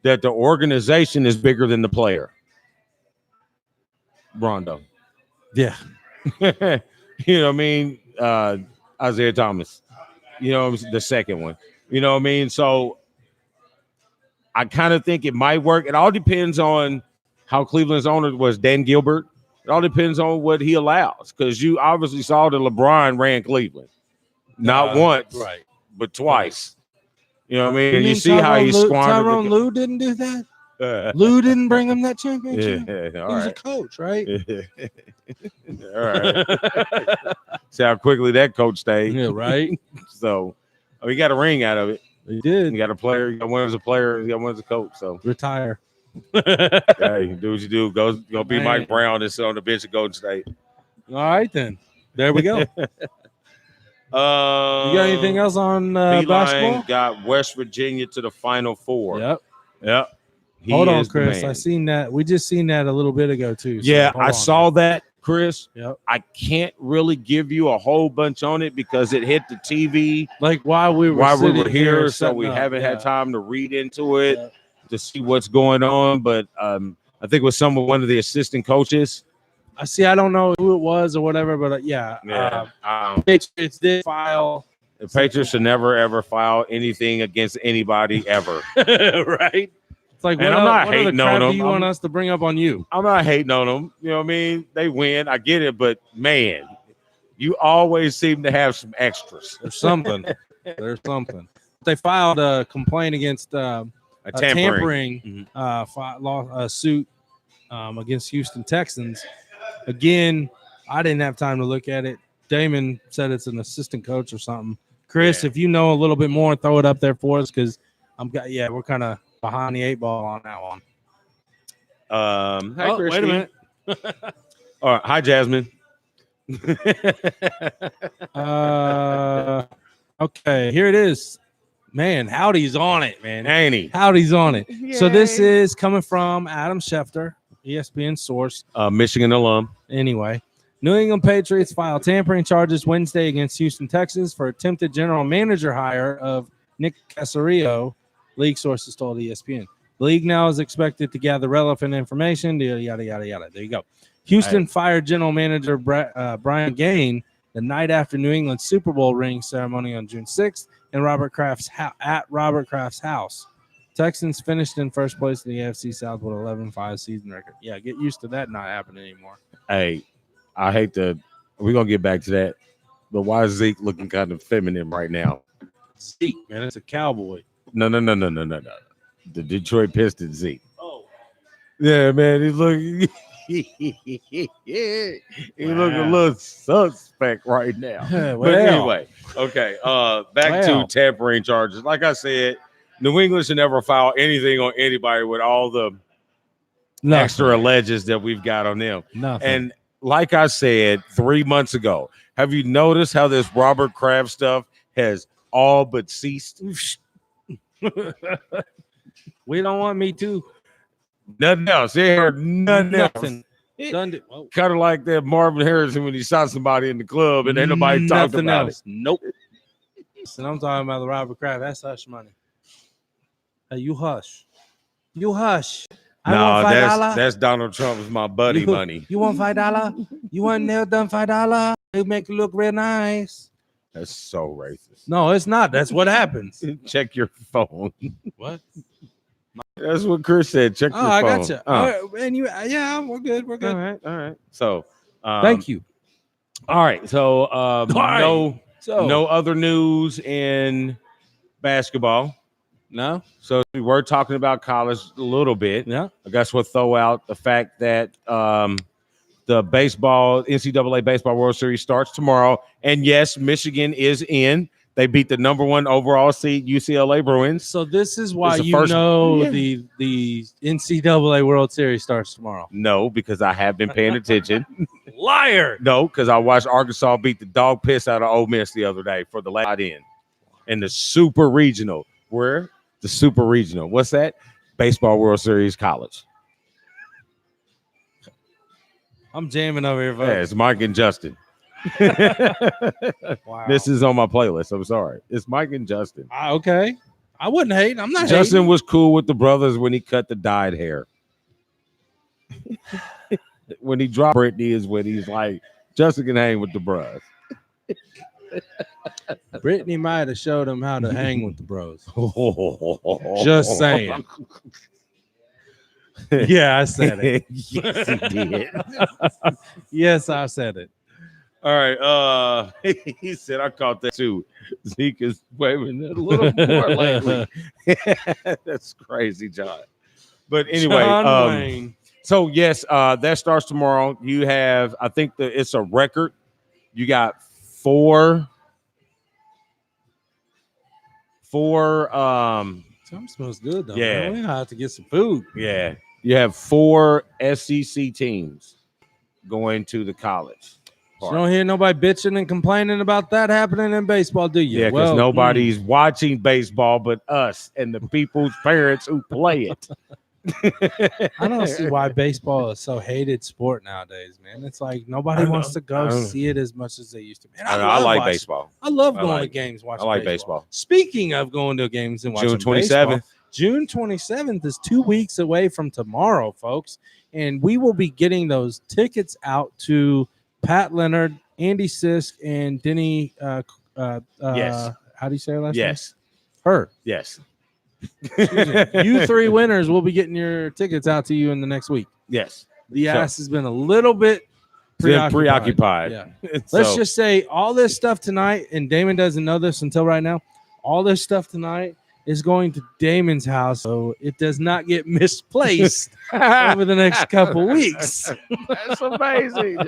that the organization is bigger than the player. Rondo. Yeah. You know what I mean? Isaiah Thomas. You know, the second one. You know what I mean? So I kind of think it might work. It all depends on how Cleveland's owner was, Dan Gilbert. It all depends on what he allows, because you obviously saw that LeBron ran Cleveland. Not once, Right. but twice. You know what I mean? And you mean see how he squandered Tyrone Lue didn't do that? the Lou didn't bring him that championship. Yeah, all He was a right. coach, right? All right. See how quickly that coach stayed. Yeah, right. So we got a ring out of it. He did You got a player, you got one as a player, you got one as a coach. So retire. hey, do what you do. Go be Man. Mike Brown and sit on the bench at Golden State. All right, then. There we go. You got anything else on Beeline basketball? got West Virginia to the Final Four. Yep. Yep. He Hold on, is the Chris. man. I seen that. We just seen that a little bit ago too. so Yeah, hold I on. saw that, Chris. Yep. I can't really give you a whole bunch on it because it hit the TV Like while we were here, here, so we setting up, haven't had yeah. time to read into it Yeah. to see what's going on. But I think it was one of the assistant coaches. I see. I don't know who it was or whatever, but yeah. Patriots did file. The Patriots should never ever file anything against anybody ever. Right. It's like, And what, I'm not what other hating on crap do them. you want us to bring up on you? I'm not hating on them. You know what I mean? They win. I get it, but man, you always seem to have some extras. There's something. There's something. They filed a complaint against A a tampering. tampering suit against Houston Texans. Again, I didn't have time to look at it. Damon said it's an assistant coach or something. Chris, Yeah. if you know a little bit more, throw it up there for us, because we're kind of behind the 8 ball on that one. Hi, Oh, wait a Christy. minute. All right. Hi, Jasmine. Okay, here it is. Man, Howdy's on it, man. Ain't he? Howdy's on it. So this Yay. is coming from Adam Schefter, ESPN source. Michigan alum. Anyway, New England Patriots filed tampering charges Wednesday against Houston Texans for attempted general manager hire of Nick Caserio, league sources told ESPN. The league now is expected to gather relevant information. Yada, yada, yada, yada. There you go. Houston fired general manager Brian Gain the night after New England's Super Bowl ring ceremony on June 6th in Robert Kraft's house. Texans finished in first place in the AFC South with 11-5 season record. Yeah, get used to that not happening anymore. Hey, I hate to. We're gonna get back to that. But why is Zeke looking kind of feminine right now? Zeke, man, it's a cowboy. No. The Detroit Pistons Zeke. Oh, Yeah, man, he's looking. He look a little suspect right now. But well. anyway, okay. Back to Well. tampering charges. Like I said, New England should never file anything on anybody with all the nothing. extra alleges that we've got on them. Nothing. And like I said 3 months ago, have you noticed how this Robert Kraft stuff has all but ceased? We don't want me to. Nothing else. They heard nothing else. Nothing. Done it. Oh. Kind of like that Marvin Harrison when he shot somebody in the club and ain't nobody talked Nothing about else. Nope. And I'm talking about the Robert Kraft. That's hush money. Hey, you hush. You hush. it. I No, want $5. that's Donald Trump's my buddy you, money. You want $5? You want nail done $5? It make you look real nice. That's so racist. No, it's not. That's what happens. Check your phone. What? That's what Chris said. Check Oh, your I phone. got you. Oh. And you, yeah, we're good. We're good. All right. So, Thank you. All right. So, right. So no other news in basketball. no, So we were talking about college a little bit. yeah. I guess we'll throw out the fact that the NCAA Baseball World Series starts tomorrow. And yes, Michigan is in. They beat the number 1 overall seed UCLA Bruins. So this is why It's the you first- know Yeah. the NCAA World Series starts tomorrow. No, because I have been paying attention. Liar. No, because I watched Arkansas beat the dog piss out of Ole Miss the other day for the last in the Super Regional. Where? The Super Regional. What's that? Baseball World Series College. I'm jamming over here, Yeah, folks. it's Mike and Justin. Wow. This is on my playlist. I'm sorry. It's Mike and Justin. Okay. I wouldn't hate. I'm not Justin hating. was cool with the brothers when he cut the dyed hair. When he dropped Brittany is when he's like, Justin can hang with the bros. Brittany might have showed him how to hang with the bros. Just saying. Yeah, I said it. Yes, he did. Yes, I said it. All right. He said I caught that too. Zeke is waving it a little more lately. That's crazy, John. But anyway, John Wayne. so yes, that starts tomorrow. You have, I think it's a record. You got four. Something smells good though. Yeah. Man. We have to get some food. Yeah, you have 4 SEC teams going to the college. You don't hear nobody bitching and complaining about that happening in baseball, do you? Yeah, because Well, nobody's watching baseball but us and the people's parents who play it. I don't see why baseball is so hated sport nowadays, man. It's like nobody wants to I go don't know. see it as much as they used to. Man, I love like watching- baseball. I love I going like- to games, watching I like baseball. Speaking of going to games and watching June 27th. baseball, June 27th is 2 weeks away from tomorrow, folks. And we will be getting those tickets out to Pat Leonard, Andy Sisk, and Denny. Yes. How do you say her last Yes. name? Her. Yes. You 3 winners will be getting your tickets out to you in the next week. Yes. The So- ass has been a little bit Preoccupied. Yeah. Let's So- just say all this stuff tonight, and Damon doesn't know this until right now. All this stuff tonight is going to Damon's house, so it does not get misplaced over the next couple weeks. That's amazing.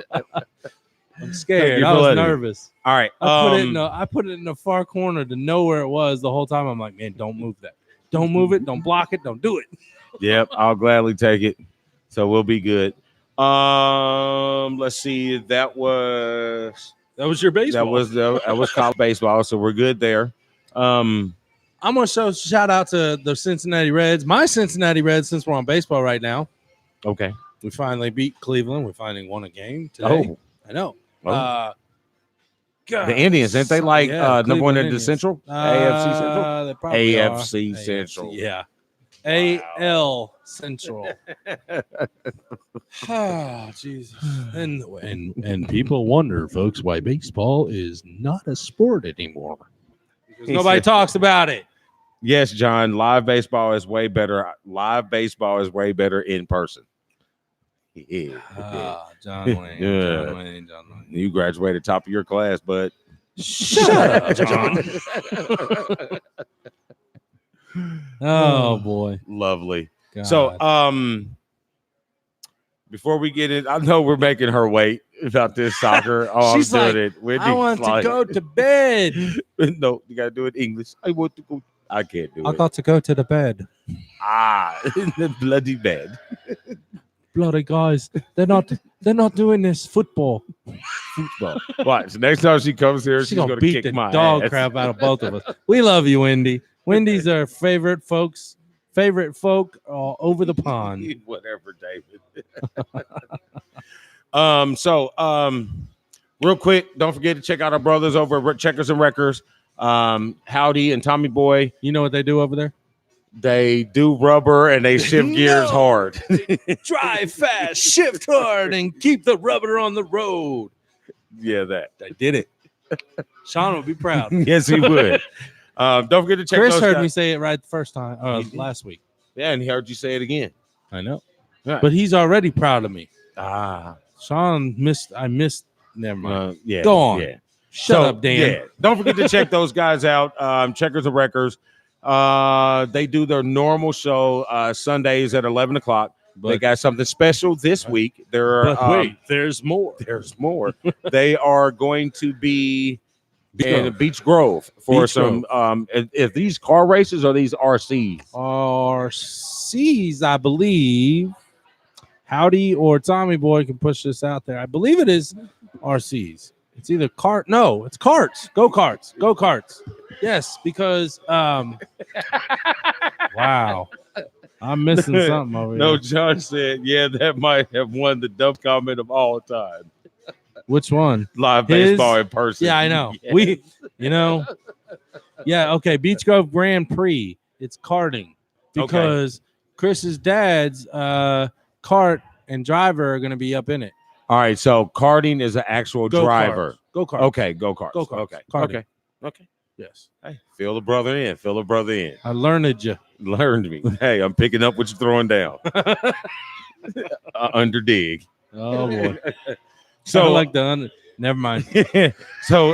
I'm scared. You I feel was it? nervous. All right. I put it in the far corner to know where it was the whole time. I'm like, man, don't move that. Don't move it. Don't block it. Don't do it. Yep, I'll gladly take it. So we'll be good. Let's see. That was That was your baseball. that was college baseball. So we're good there. I'm I'm gonna shout out to the Cincinnati Reds. My Cincinnati Reds, since we're on baseball right now, Okay. we finally beat Cleveland. We finally won a game today. Oh, I know. Oh. God, the Indians, ain't they like number one in the Cleveland Central? Indians. AFC Central? They probably AFC are. Central. Yeah. AL Central. Oh, Jesus. And people wonder, folks, why baseball is not a sport anymore. Because nobody talks about it. Yes, John. Live baseball is way better. Live baseball is way better in person. Yeah. John Wayne. Yeah. John Wayne. You graduated top of your class, but Shut up, John. Oh boy. lovely. God. So, before we get in, I know we're making her wait about this soccer. Oh, She's I'm like, doing it. Wendy, I want to go to bed. No, you gotta do it English. I want to go. I can't do it. to go to the bed. In the bloody bed. Bloody guys, they're not doing this football. Football. Watch. Next time she comes here, she's gonna beat kick the my dog ass. crap out of both of us. We love you, Wendy. Wendy's our favorite folk over the pond. Whatever, David. Real quick, don't forget to check out our brothers over at Checkers and Wreckers. Howdy and Tommy Boy. You know what they do over there? They do rubber and they shift gears hard. Drive fast, shift hard, and keep the rubber on the road. Yeah, that. They did it. Sean would be proud. Yes, he would. Don't forget to check Chris those heard guys. me say it right the first time, He did? last week. Yeah, and he heard you say it again. I know. Right. But he's already proud of me. Ah, Sean I missed. Never mind. yeah. Go on. Yeah. Shut up, Dan. Yeah, don't forget to check those guys out. Checkers and Wreckers. They do their normal show Sundays at 11 o'clock. They got something special this week. There's more. There's more. They are going to be in Beach Grove for Beach some. If these car races or these RCs? RCs, I believe. Howdy or Tommy Boy can push this out there. I believe it is RCs. It's either cart. No, it's carts. Go karts. Go karts. Yes, because wow, I'm missing something over No, here. John said, yeah, that might have won the dumb comment of all time. Which one? Live His? baseball in person. Yeah, I know. Yeah. Yeah, okay. Beach Grove Grand Prix. It's karting because Chris's dad's kart and driver are going to be up in it. All right, so karting is an actual driver. Go kart. Okay, go karts. Go karts. Okay, Karting. okay. Yes. Hey, fill the brother in. Fill the brother in. I learned you. Learned me. Hey, I'm picking up what you're throwing down. Under dig. Oh boy. So like the never mind. So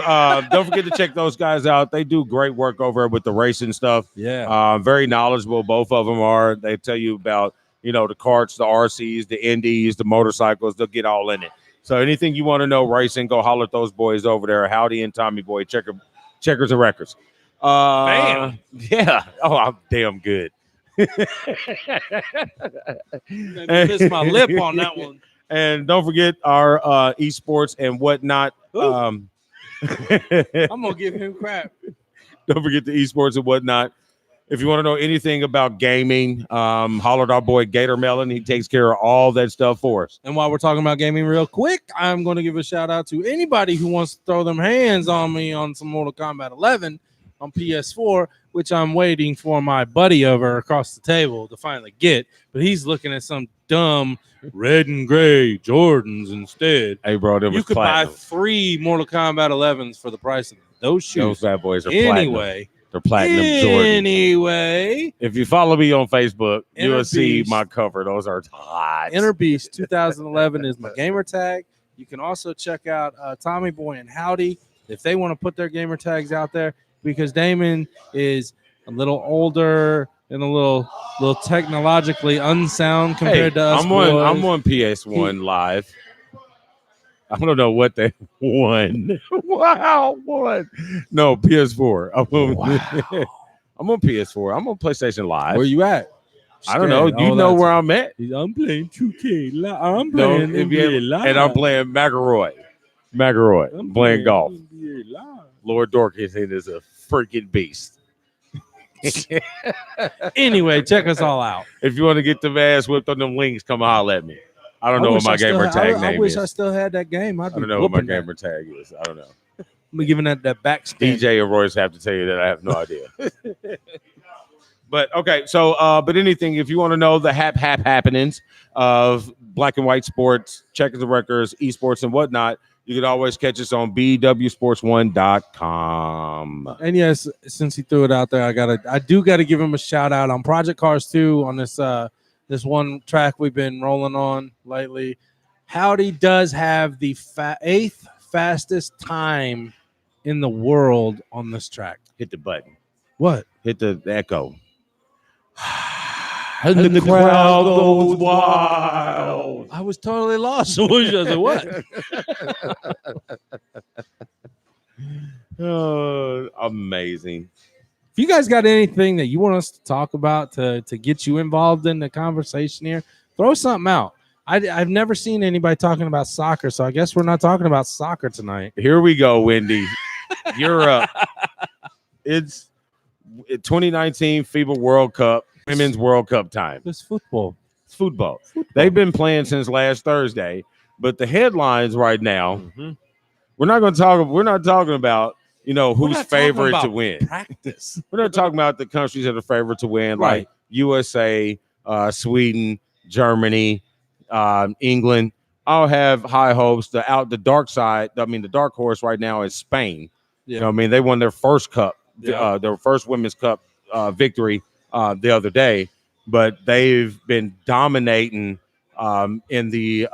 don't forget to check those guys out. They do great work over with the racing stuff. Yeah. Very knowledgeable. Both of them are. They tell you about the carts, the RCs, the Indies, the motorcycles. They'll get all in it. So anything you want to know racing, go holler at those boys over there. Howdy and Tommy Boy, Checkers and Wreckers. Bam. Yeah. Oh, I'm damn good. Missed my lip on that one. And don't forget our esports and whatnot. I'm gonna give him crap. Don't forget the esports and whatnot. If you want to know anything about gaming, holler at our boy Gator Melon. He takes care of all that stuff for us. And while we're talking about gaming real quick, I'm going to give a shout out to anybody who wants to throw them hands on me on some Mortal Kombat 11 on PS4, which I'm waiting for my buddy over across the table to finally get. But he's looking at some dumb red and gray Jordans instead. Hey, bro, You could buy 3 Mortal Kombat 11s for the price of those shoes. Those bad boys are platinum. Anyway. They're platinum Jordans. Anyway, If you follow me on Facebook, Inner you'll see Beast. my cover. Those are hot. Inner Beast 2011 is my gamer tag. You can also check out Tommy Boy and Howdy if they want to put their gamer tags out there, because Damon is a little older and a little technologically unsound compared to us. I'm boys. on PS1 live. I don't know what they won. Wow, what? No, PS4. I'm on PS4. I'm on PlayStation Live. Where you at? I don't know. You know where I'm at. I'm playing 2K. I'm No, playing if NBA you Live. and I'm playing McElroy. I'm playing golf. NBA Live. Lord Dorkinson is a freaking beast. Anyway, check us all out. If you want to get the ass whipped on them links, come holler at me. I don't know what my gamer tag name I wish is. I still had that game. I don't know what my gamer tag is. I don't know. I'm giving that back spin. DJ and Royce have to tell you that I have no idea. But okay, so but anything, if you want to know the happenings of black and white sports, checkers and records, esports and whatnot, you can always catch us on bwsports1.com. And yes, since he threw it out there, I do gotta give him a shout out on Project Cars 2 on this this one track we've been rolling on lately. Howdy does have the 8th fastest time in the world on this track. Hit the button. What? Hit the echo. And the crowd goes wild. I was totally lost. So I was like, what? Oh, amazing. If you guys got anything that you want us to talk about to get you involved in the conversation here, throw something out. I've never seen anybody talking about soccer, so I guess we're not talking about soccer tonight. Here we go, Wendy. You're up. It's 2019 FIBA World Cup, Women's World Cup time. It's football. It's football. They've been playing since last Thursday, but the headlines right now, we're not talking about, you know, who's favorite to win. Practice. We're not talking about the countries that are favored to win, Right. like USA, Sweden, Germany, England. All have high hopes. The dark side, I mean, the dark horse right now is Spain. Yeah. You know what I mean? They won their first cup, Yeah. their first women's cup victory the other day, but they've been dominating in the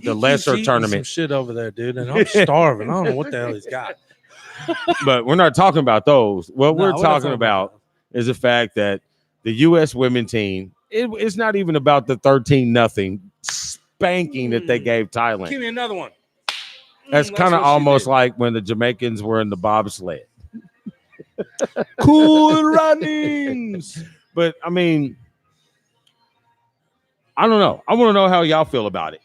lesser Some tournament. shit over there, dude, and I'm starving. I don't know what the hell he's got. But we're not talking about those. What No, we're not talking about is the fact that the U.S. women team, it's not even about the 13-0 spanking that they gave Thailand. Give me another one. That's kind of almost like when the Jamaicans were in the bobsled. Cool runnings. But I mean, I don't know. I want to know how y'all feel about it.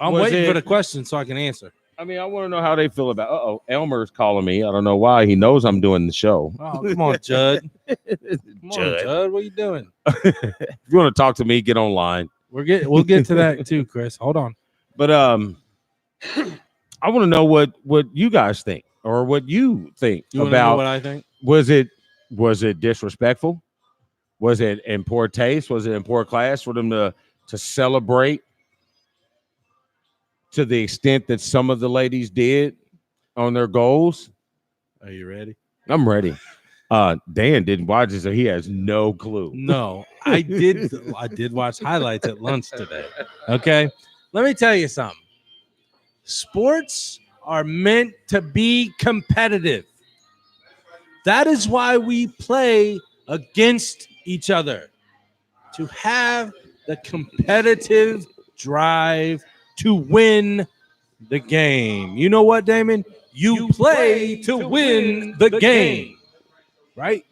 I'm waiting for the question so I can answer. I mean, I want to know how they feel about. Elmer's calling me. I don't know why. He knows I'm doing the show. Oh, come on, Judd. Come on, Judd. Judd. What are you doing? If you want to talk to me, get online. We'll get to that too, Chris. Hold on. But I want to know what you guys think, or what you think You want to know about. what I think? Was it disrespectful? Was it in poor taste? Was it in poor class for them to celebrate to the extent that some of the ladies did on their goals? Are you ready? I'm ready. Dan didn't watch it, so he has no clue. No, I did watch highlights at lunch today. Okay. Let me tell you something. Sports are meant to be competitive. That is why we play against each other, to have the competitive drive to win the game. You know what, Damon? You play to win the game, right?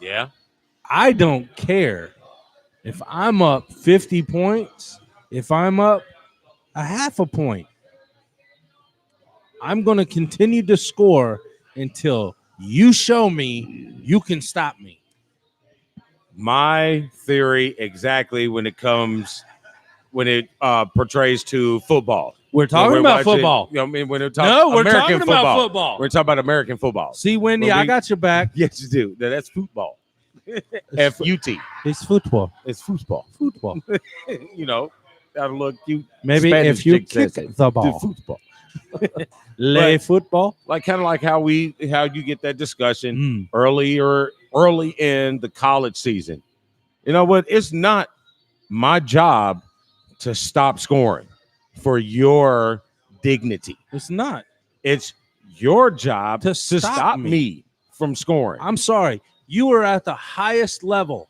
Yeah. I don't care if I'm up 50 points, if I'm up a half a point. I'm going to continue to score until you show me you can stop me. My theory exactly when it portrays to football. We're talking about football. You know what I mean, when we're We're American talking football. about football. We're talking about American football. See, Wendy, Well, I got your back. Yes, you do. That's football. F-U-T. It's football. It's football. Football. You know, gotta look cute. Maybe Spanish if you chick kick says it. the Do ball. football. Lay But- football. Like kind of like how you get that discussion early in the college season. You know what? It's not my job to stop scoring for your dignity. It's not. It's your job To to stop stop me. me from scoring. I'm sorry. You are at the highest level.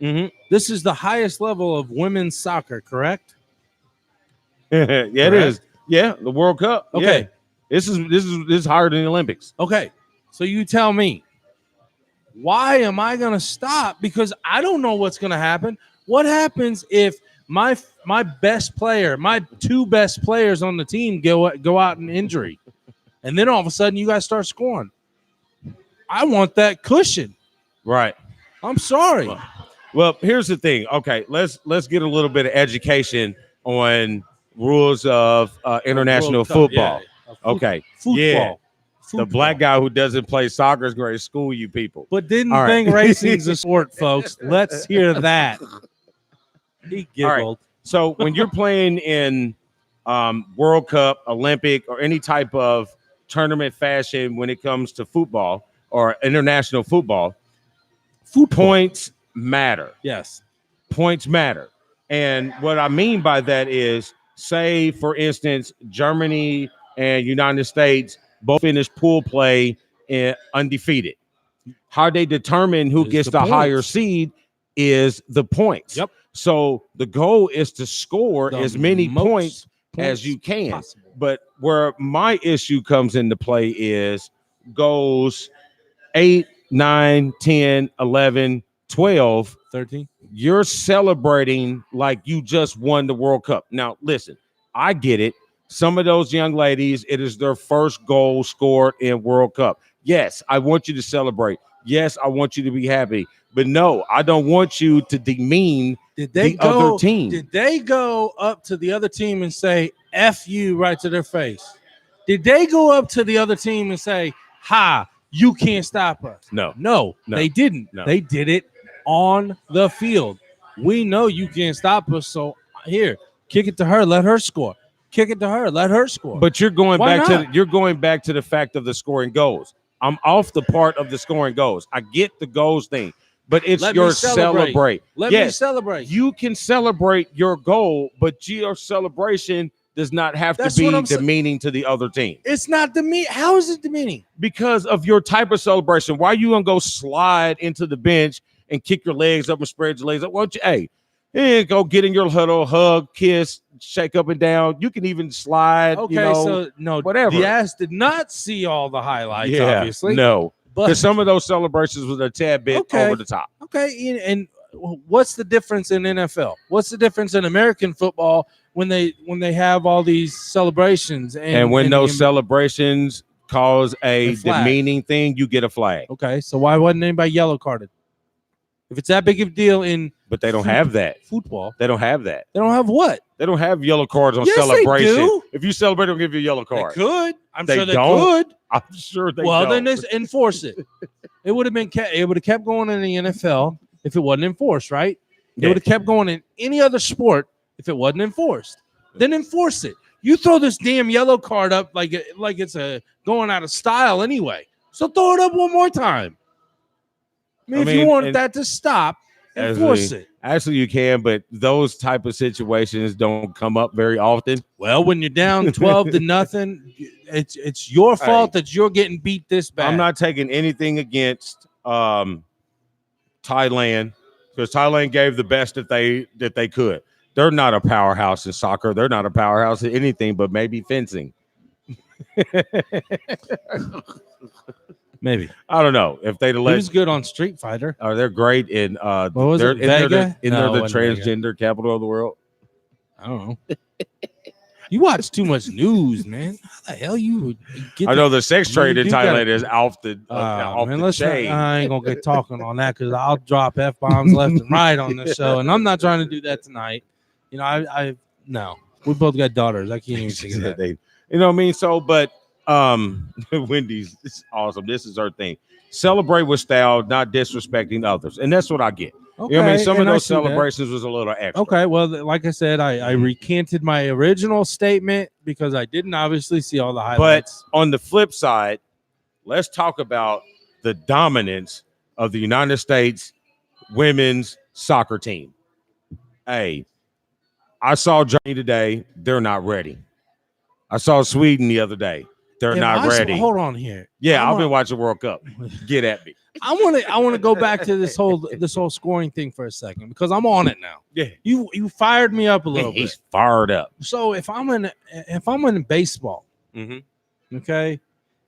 Mhm. This is the highest level of women's soccer, correct? Yeah, it Correct. is. Yeah, the World Cup. Okay. Yeah. This is higher than the Olympics. Okay. So you tell me, why am I going to stop? Because I don't know what's going to happen. What happens if my best player, my two best players on the team go out in injury, and then all of a sudden you guys start scoring? I want that cushion. Right. I'm sorry. Well, here's the thing. Okay, let's get a little bit of education on rules of international World Cup, football. yeah. Okay. Football. Yeah. Football. The black guy who doesn't play soccer is going to school you people. But didn't All right. think racing's a sport, folks. Let's hear that. He All right. giggled. So when you're playing in World Cup, Olympic, or any type of tournament fashion when it comes to football or international football, points matter. Yes. Points matter. And what I mean by that is, say, for instance, Germany and United States both finished pool play undefeated. How they determine who gets the higher seed is the points. Yep. So the goal is to score The as many most points as you can. possible. But where my issue comes into play is goals 8, 9, 10, 11, 12, 13. you're celebrating like you just won the World Cup. Now, listen, I get it. Some of those young ladies, it is their first goal scored in World Cup. Yes, I want you to celebrate. Yes, I want you to be happy. But no, I don't want you to demean the other team. Did they go up to the other team and say F you right to their face? Did they go up to the other team and say, ha, you can't stop us? No, they didn't. No. They did it on the field. We know you can't stop us. So here, kick it to her. Let her score. Kick it to her. Let her score. But you're going Why back not? you're going back to the fact of the scoring goals. I'm off the part of the scoring goals. I get the goals thing, but it's Let me your celebrate. celebrate. Let me Yes, celebrate. you can celebrate your goal, but your celebration does not have That's to what be I'm sa- demeaning to the other team It's not demeaning. How is it demeaning? because of your type of celebration. Why you gonna go slide into the bench and kick your legs up and spread your legs up? Why don't you, go get in your huddle, hug, kiss, shake up and down. You can even slide. Okay, you know, so no, whatever. Diaz did not see all the highlights, yeah, obviously. no. But Because some of those celebrations was a tad bit Okay. over the top. okay, and what's the difference in NFL? What's the difference in American football when they have all these celebrations And when those the- celebrations cause a The flag. demeaning thing, you get a flag. Okay, so why wasn't anybody yellow carded? If it's that big of a deal in But they don't have that. football, They don't have that. they don't have what? They don't have yellow cards on Yes, they celebration. do. If you celebrate, they'll give you a yellow card. They could. I'm They sure they don't. could. I'm sure they Well, don't. then just enforce it. It would have been it would have kept going in the NFL if it wasn't enforced, right? It Yeah. would have kept going in any other sport if it wasn't enforced. Then enforce it. You throw this damn yellow card up like it's a going out of style anyway. So throw it up one more time. I mean, if you mean, want and- that to stop, enforce Actually- it. Actually, you can, but those type of situations don't come up very often. Well, when you're down 12 to nothing, it's your fault that you're getting beat this bad. I'm not taking anything against Thailand because Thailand gave the best that they could. They're not a powerhouse in soccer. They're not a powerhouse in anything but maybe fencing. Maybe. I don't know if they'd He let. was good on Street Fighter. They're great in. What was they're, it, in they're the, Vega? in No, they're it the wasn't Vega. transgender capital of the world. I don't know. You watch too much news, man. How the hell you get? I know the sex I mean, trade in you gotta- Thailand is off the off man, the let's not, chain. I ain't gonna get talking on that because I'll drop f bombs left and right on this show, and I'm not trying to do that tonight. You know, I no. We both got daughters. I can't even think of that. They- you know what I mean? So, but Wendy's is awesome. This is her thing. Celebrate with style, not disrespecting others, and that's what I get. Okay, You know what I mean? Some of and I those see that. celebrations was a little extra. Okay, well, like I said, I recanted my original statement because I didn't obviously see all the highlights. On the flip side, let's talk about the dominance of the United States women's soccer team. Hey, I saw Germany today. They're not ready. I saw Sweden the other day. They're If not ready. Hold on here. Yeah, I I've been watching World Cup. Get at me. I want to go back to this whole scoring thing for a second because I'm on it now. Yeah, You fired me up a little bit. he's fired up. So if I'm in baseball, Mhm. okay,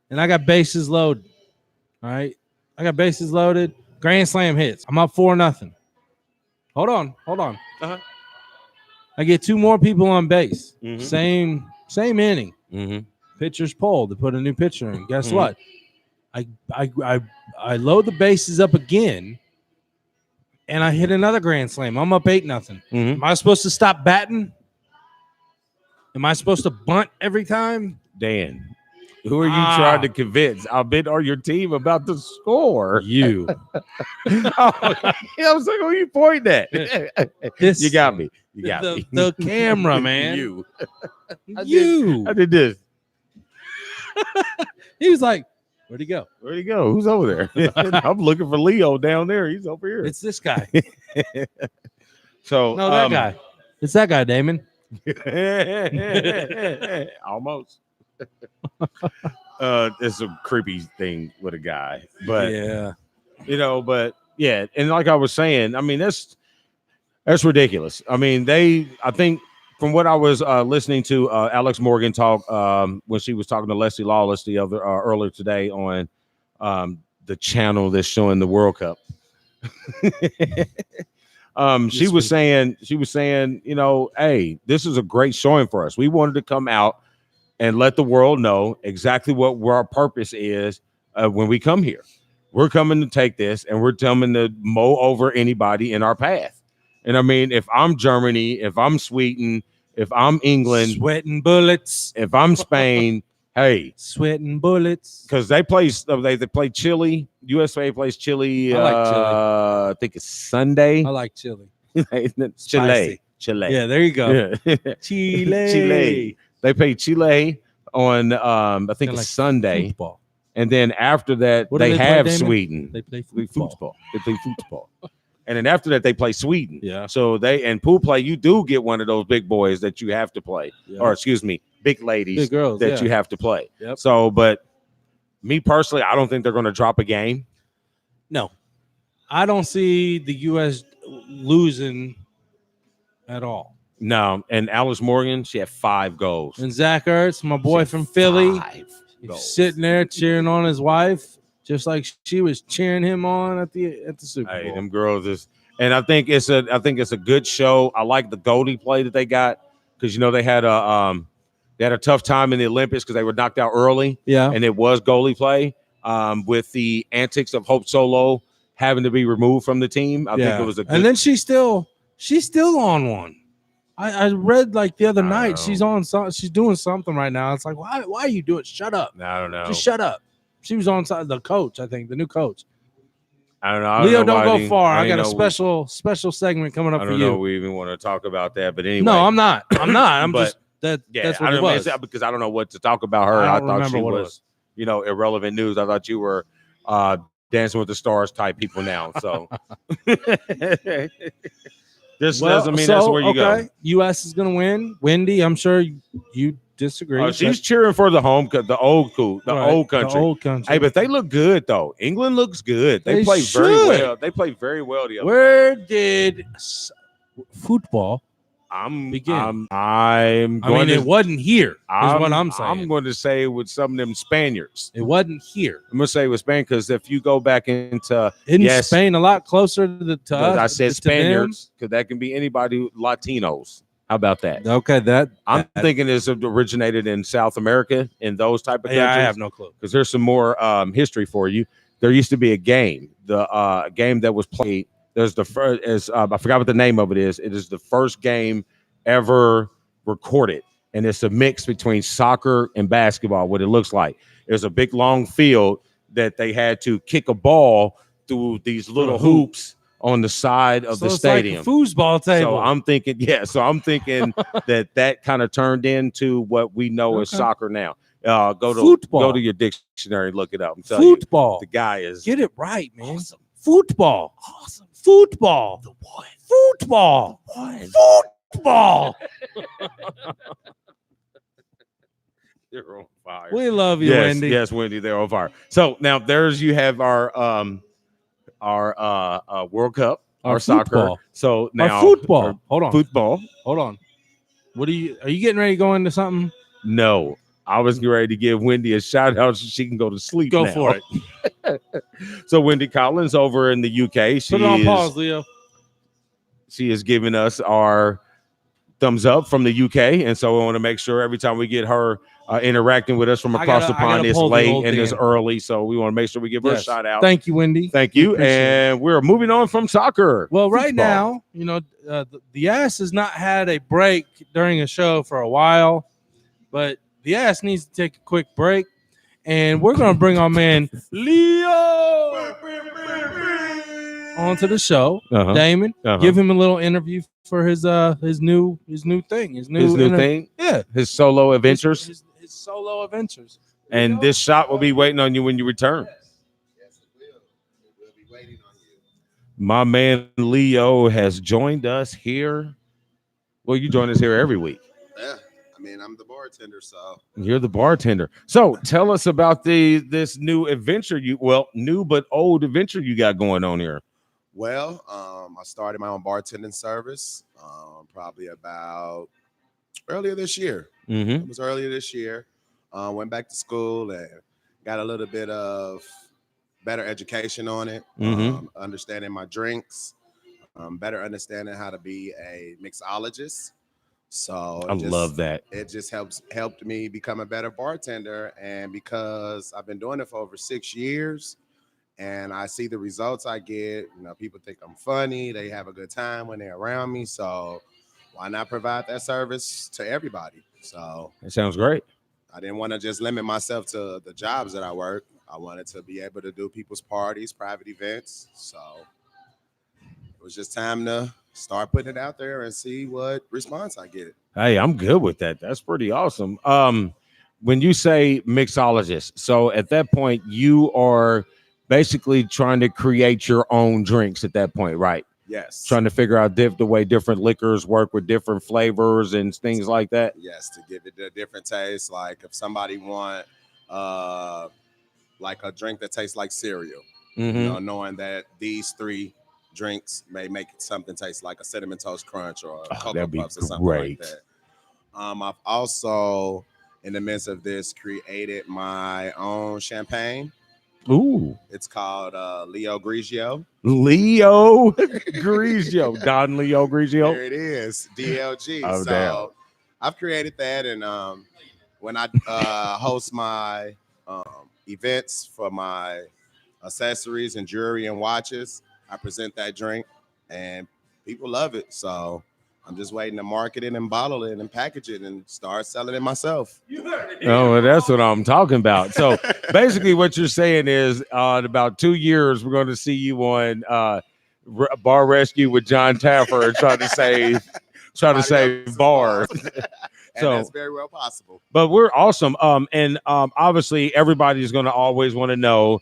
and I got bases loaded, all right, I got bases loaded, grand slam hits. I'm up 4-0. Hold on. Uh-huh. I get 2 more people on base. Mhm. Same inning. Mm-hmm. Pitcher's pulled. They put a new pitcher in. Guess Mhm. what? I load the bases up again, and I hit another grand slam. I'm up 8-0. Mhm. Am I supposed to stop batting? Am I supposed to bunt every time? Dan, who are you trying to convince? I'll bet on your team about the score. You. I was like, who you pointing at? This You got me. You got me. the camera, man. You. You. I did this. He was like, where'd he go? Where'd he go? Who's over there? I'm looking for Leo down there. He's over here. It's this guy. So No, that guy. It's that guy, Damon. Almost. It's a creepy thing with a guy, but yeah, but yeah, and like I was saying, I mean that's ridiculous. I mean, I think from what I was listening to Alex Morgan talk when she was talking to Leslie Lawless the other earlier today on the channel that's showing the World Cup. She was saying, hey, this is a great showing for us. We wanted to come out and let the world know exactly what our purpose is when we come here. We're coming to take this and we're coming to mow over anybody in our path. And I mean, if I'm Germany, if I'm Sweden, if I'm England, sweating bullets, if I'm Spain, hey, sweating bullets, because they play Chile. USA plays Chile. I like Chile. I think it's Sunday. I like chili. Chile. Yeah, there you go. Yeah. Chile. They play Chile on I think it's Sunday. Football. And then after that, What do they play, have Damon? Sweden. They play They football. play football. And then after that, they play Sweden. Yeah. So pool play, you do get one of those big boys that you have to play. Yeah. Or excuse me, big ladies Big girls that you have to play. Yep. So, but me personally, I don't think they're going to drop a game. No, I don't see the U.S. losing at all. No, and Alice Morgan, she had 5 goals. And Zach Ertz, my boy from Philly, 5 goals. sitting there cheering on his wife, just like she was cheering him on at the Super Bowl. Hey, them girls is, and I think it's a good show. I like the goalie play that they got because they had a tough time in the Olympics because they were knocked out early. Yeah, And it was goalie play with the antics of Hope Solo having to be removed from the team. I think it was a good. And then she's still on one. I read like the other I night know. she's on she's doing something right now. It's like why are you doing? Shut up. I don't know. Just shut up. She was on the coach, I think, the new coach. I don't know. Leo, know don't why go far. I got a know special segment coming up I for don't you. know. We even want to talk about that, but anyway. No, I'm not. I'm But, just that. Yeah, That's I what it don't was. know because I don't know what to talk about her. I I don't thought remember she what it was, irrelevant news. I thought you were Dancing with the Stars type people now. So this doesn't mean that's where you go. U.S. is going to win. Wendy, I'm sure you disagree. She's cheering for the old country. The old country. Hey, but they look good though. England looks good. They They play very should. well. They play very well the other. Where did football begin? I'm going to. It wasn't here. Is what I'm saying. I'm going to say with some of them Spaniards. It wasn't here. I'm going to say with Spain because if you go back into Isn't Spain a lot closer to us? I said to them? Spaniards because that can be anybody Latinos. How about that? Okay, I'm thinking it's originated in South America in those type of countries. Yeah, I have no clue. Because there's some more history for you. There used to be a game, the game that was played. There's the first, I forgot what the name of it is. It is the first game ever recorded, and it's a mix between soccer and basketball. What it looks like, there's a big long field that they had to kick a ball through these little hoops on the side of the stadium. Like a foosball table. So I'm thinking, that kind of turned into what we know as soccer now. Football. Go to your dictionary and look it up. I'm telling Football. you, the guy is Get it right, man. awesome. Football. Awesome. Football. The one. Football. One. Football. They're on fire. We love you, yes, Wendy. Yes, Wendy, they're on fire. So now you have our World Cup, our soccer. football. So now Our football. Hold on. Football. Hold on. Are you getting ready to go into something? No. I was ready to give Wendy a shout out so she can go to sleep. Go now. for it. So Wendy Collins over in the UK. Put it on pause, Leo. She is giving us our thumbs up from the UK, and so we want to make sure every time we get her interacting with us from across the pond, it's late and it's early, so we want to make sure we give her a shout out. Thank you, Wendy. Thank you, and we're moving on from soccer. Well, right now, you know, the ass has not had a break during a show for a while, but the ass needs to take a quick break, and we're going to bring our man Leo onto the show. Damon, give him a little interview for his new thing, his new thing, yeah, his solo adventures, his solo adventures. And this shot will be waiting on you when you return. Yes, it will. We'll be waiting on you. My man Leo has joined us here. Well, you join us here every week. Yeah, I mean, I'm the bartender, so you're the bartender. So tell us about this new adventure new but old adventure you got going on here. Well, I started my own bartending service probably about earlier this year. It was earlier this year. Went back to school and got a little bit of better education on it, understanding my drinks, better understanding how to be a mixologist. So I love that. It just helped me become a better bartender. And because I've been doing it for over 6 years and I see the results I get, you know, people think I'm funny. They have a good time when they're around me. So why not provide that service to everybody? So it sounds great. I didn't want to just limit myself to the jobs that I work. I wanted to be able to do people's parties, private events. So it was just time to start putting it out there and see what response I get. Hey, I'm good with that. That's pretty awesome. When you say mixologist, so at that point, you are basically trying to create your own drinks at that point, right? Yes. Trying to figure out the way different liquors work with different flavors and things like that. Yes, to give it a different taste. Like if somebody want like a drink that tastes like cereal, you know, knowing that these 3 drinks may make something taste like a Cinnamon Toast Crunch or a Cocoa Puffs or something like that. I've also, in the midst of this, created my own champagne. Ooh. It's called Leo Grigio. Leo Grigio. Don Leo Grigio. There it is. DLG. Oh, so damn. I've created that, and when I host my events for my accessories and jewelry and watches, I present that drink and people love it. So I'm just waiting to market it and bottle it and package it and start selling it myself. Oh, well, that's what I'm talking about. So basically what you're saying is in about 2 years, we're going to see you on Bar Rescue with John Taffer trying to save bars. So that's very well possible. But we're awesome. Obviously everybody's going to always want to know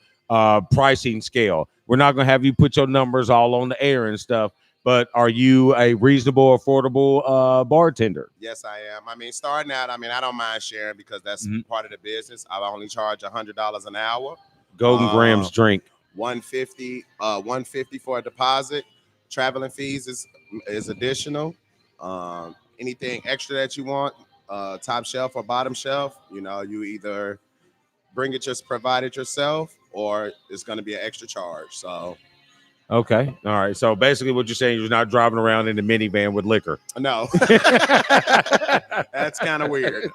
pricing scale. We're not going to have you put your numbers all on the air and stuff, but are you a reasonable, affordable bartender? Yes, I am. I mean, starting out, I don't mind sharing because that's part of the business. I only charge $100 an hour. Golden Grams drink. $150 for a deposit. Traveling fees is additional. Anything extra that you want, top shelf or bottom shelf, you know, you either provide it yourself or it's going to be an extra charge. So okay, all right. So basically what you're saying, you're not driving around in a minivan with liquor. No. That's kind of weird.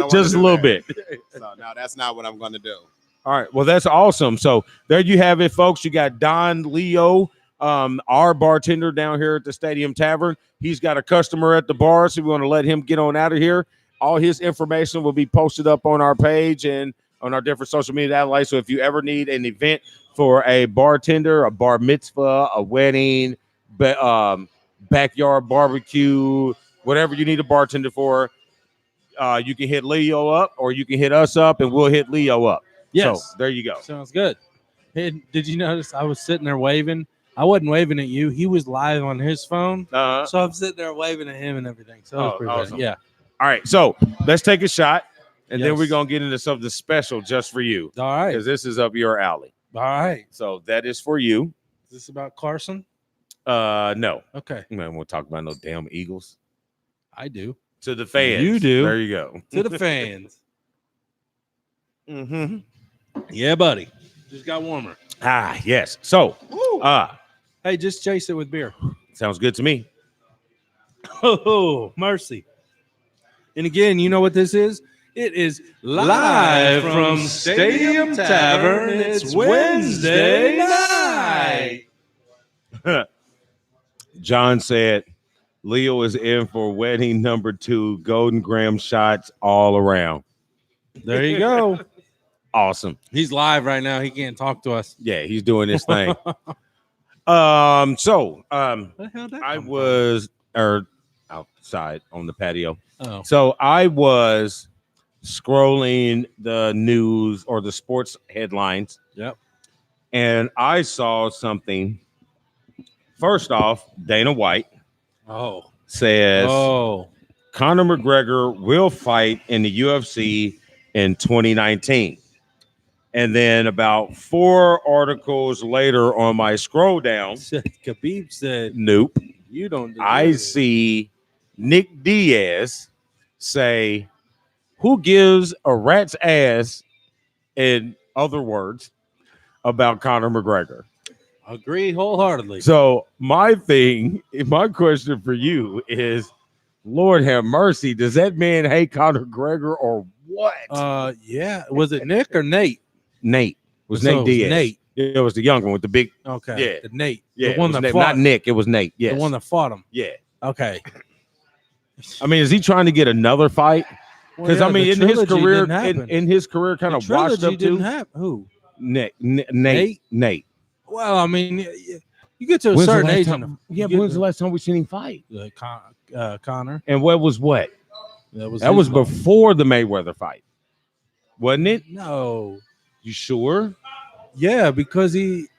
Just a little bit. So no, that's not what I'm going to do. All right, well, that's awesome. So there you have it, folks. You got Don Leo, our bartender down here at the Stadium Tavern. He's got a customer at the bar, so we want to let him get on out of here. All his information will be posted up on our page and on our different social media outlets. So if you ever need an event for a bartender, a bar mitzvah, a wedding, backyard barbecue, whatever you need a bartender for, you can hit Leo up or you can hit us up and we'll hit Leo up. Yes. So there you go. Sounds good. Hey, did you notice I was sitting there waving? I wasn't waving at you. He was live on his phone. So I'm sitting there waving at him and everything. So that was pretty awesome. good. Yeah. All right. So let's take a shot. And then we're going to get into something special just for you. All right. Because this is up your alley. All right. So that is for you. Is this about Carson? No. Okay. Man, we'll talk about no damn Eagles. I do. To the fans. You do. There you go. To the fans. Mm-hmm. Yeah, buddy. Just got warmer. Ah, yes. So, hey, just chase it with beer. Sounds good to me. Oh, mercy. And again, you know what this is? It is live from Stadium Tavern. It's Wednesday night. John said Leo is in for wedding number 2, Golden Graham shots all around. There you go. Awesome. He's live right now. He can't talk to us. Yeah, he's doing his thing. Where the hell did that I come was outside on the patio. from? Oh. So I was scrolling the news or the sports headlines. Yep. And I saw something. First off, Dana White Oh. says Oh. Conor McGregor will fight in the UFC in 2019. And then about 4 articles later on my scroll down, Khabib said, nope, you don't deserve I it. see Nick Diaz say, who gives a rat's ass, in other words, about Conor McGregor? Agree wholeheartedly. So my question for you is, Lord have mercy, does that man hate Conor McGregor or what? Yeah. Was it Nick or Nate? Nate. Was So Nate it was Diaz. Nate. It was the young one with the big, Okay. Yeah. The Nate. yeah, The one it was that Nate, fought. not Nick, it was Nate. Yes. The one that fought him. yeah. Okay. I mean, is he trying to get another fight? Because Well, I mean, the in his trilogy career, didn't happen. in his career, kind The of washed trilogy up didn't too. happen. Who? Nate. Well, I mean, you get to a When's the certain last age. time- Yeah, when's the last time we seen him fight? Connor? And what was what? That was That his was fault. before the Mayweather fight, wasn't it? No. You sure? Yeah, because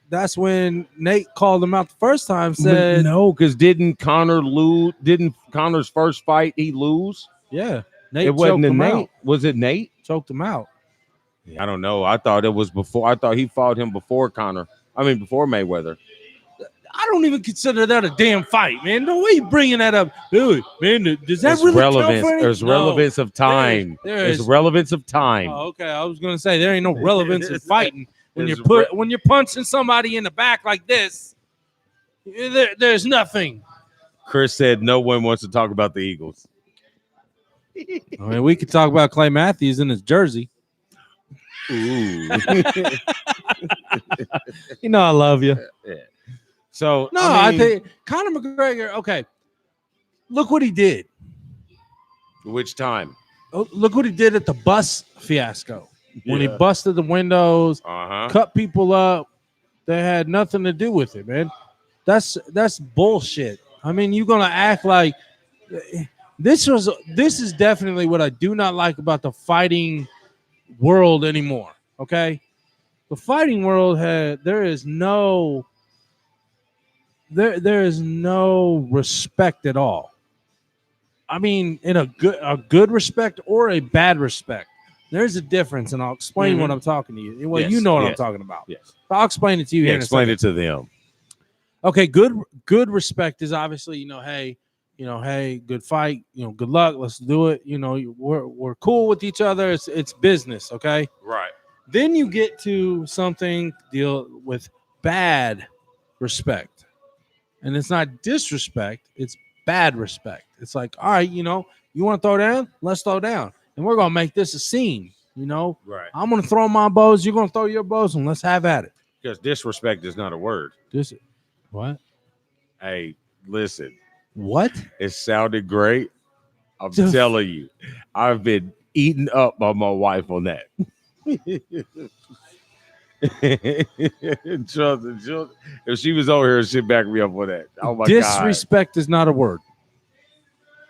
that's when Nate called him out the first time, said, No, because didn't Conor lose? Didn't Conor's first fight he lose? yeah, Nate It choked wasn't him Nate. out. Was it Nate? Choked him out. I don't know. I thought it was before. I thought he fought him before Conor. I mean, before Mayweather. I don't even consider that a damn fight, man. No way you bringing that up. Dude, man, does that There's really relevance. count for anything? There's No. relevance of time. There There's is. relevance of time. Oh, okay. I was gonna say there ain't no relevance in fighting when There's when you're punching somebody in the back like this. There's nothing. Chris said no one wants to talk about the Eagles. I mean, we could talk about Clay Matthews in his jersey. Ooh. You know I love you. So No, I I mean, think Conor McGregor. Okay, look what he did. which time? Oh, look what he did at the bus fiasco when he Yeah. busted the windows, Uh-huh. cut people up. They had nothing to do with it, man. That's bullshit. I mean, you're gonna act like this is definitely what I do not like about the fighting world anymore. Okay, the fighting world there is no respect at all. I mean, in a good respect or a bad respect. There's a difference, and I'll explain what I'm talking to you. Well, Yes, you know what I'm yes. talking about. Yes. I'll explain it to you Yeah, here in a explain second. it to them. Okay, good respect is obviously, hey, good fight, good luck, let's do it. We're cool with each other. It's business, okay? Right. Then you get to something deal with bad respect. And it's not disrespect, it's bad respect. It's like, all right, you want to throw down? Let's throw down. And we're going to make this a scene, Right. I'm going to throw my bows, you're going to throw your bows, and let's have at it. Because disrespect is not a word. What? Hey, listen, What? it sounded great. I'm Dude. telling you, I've been eaten up by my wife on that. Trust me, if she was over here, she'd back me up on that. Oh my God. Disrespect is not a word.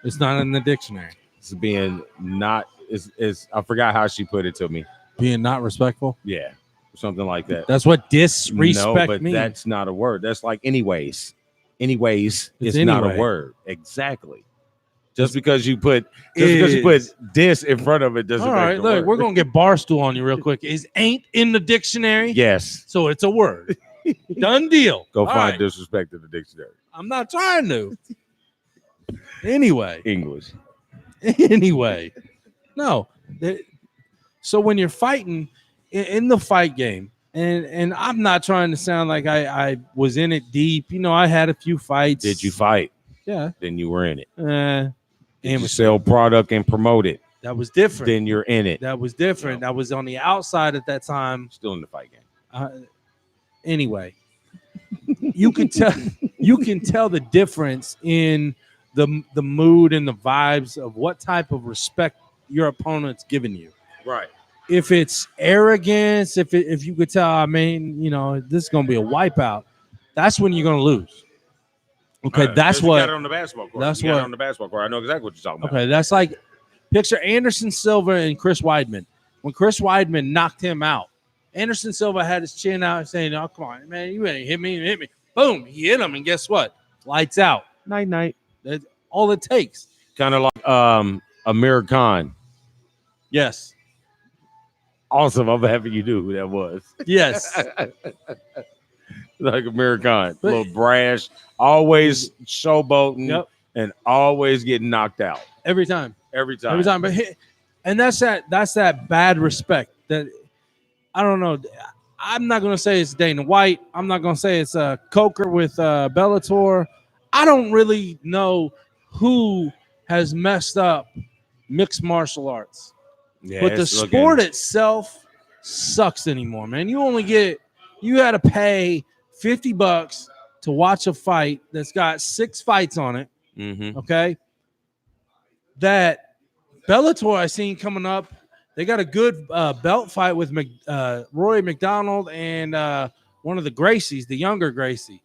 It's not in the dictionary. It's being not, it's I forgot how she put it to me. Being not respectful. Yeah, something like that. That's what disrespect No, but means. that's not a word. That's like anyways. Anyways, It's it's not a anyway. word. Exactly. Just because you put dis in front of it doesn't All make right, it a look, word. we're gonna get Barstool on you real quick. Is ain't in the dictionary? Yes. So it's a word. Done deal. Go All find right. disrespect in the dictionary. I'm not trying to. Anyway. English. Anyway. No. So when you're fighting in the fight game, and I'm not trying to sound like I was in it deep. I had a few fights. Did you fight? Yeah. then you were in it. Did Did you amateur. sell product and promote it, That was different. then you're in it. That was different. No. That was on the outside at that time. Still in the fight game. Anyway, you can tell the difference in the mood and the vibes of what type of respect your opponent's giving you. Right. If it's arrogance, if you could tell, I mean, you know, this is going to be a wipeout, that's when you're going to lose. Okay, that's You what. got it on the basketball court. That's You got it what- on the basketball court. I know exactly what you're talking about. Okay, that's like picture Anderson Silva and Chris Weidman. When Chris Weidman knocked him out, Anderson Silva had his chin out saying, "Oh, come on, man, you ain't hit me. Boom, he hit him, and guess what? Lights out. Night night. That's all it takes. Kind of like Amir Khan. Yes. Awesome. I'm happy you knew who that was. Yes. Like Amir Khan. But- A little brash, always showboating, Yep. and always getting knocked out. Every time. Every time. Every time. But and that's that bad respect that I don't know. I'm not gonna say it's Dana White. I'm not gonna say it's Coker with Bellator. I don't really know who has messed up mixed martial arts. Yeah, But the it's looking- sport itself sucks anymore, man. You got to pay $50 to watch a fight that's got 6 fights on it. Mhm. Okay. That Bellator I seen coming up, they got a good belt fight with Rory McDonald and one of the Gracies, the younger Gracie.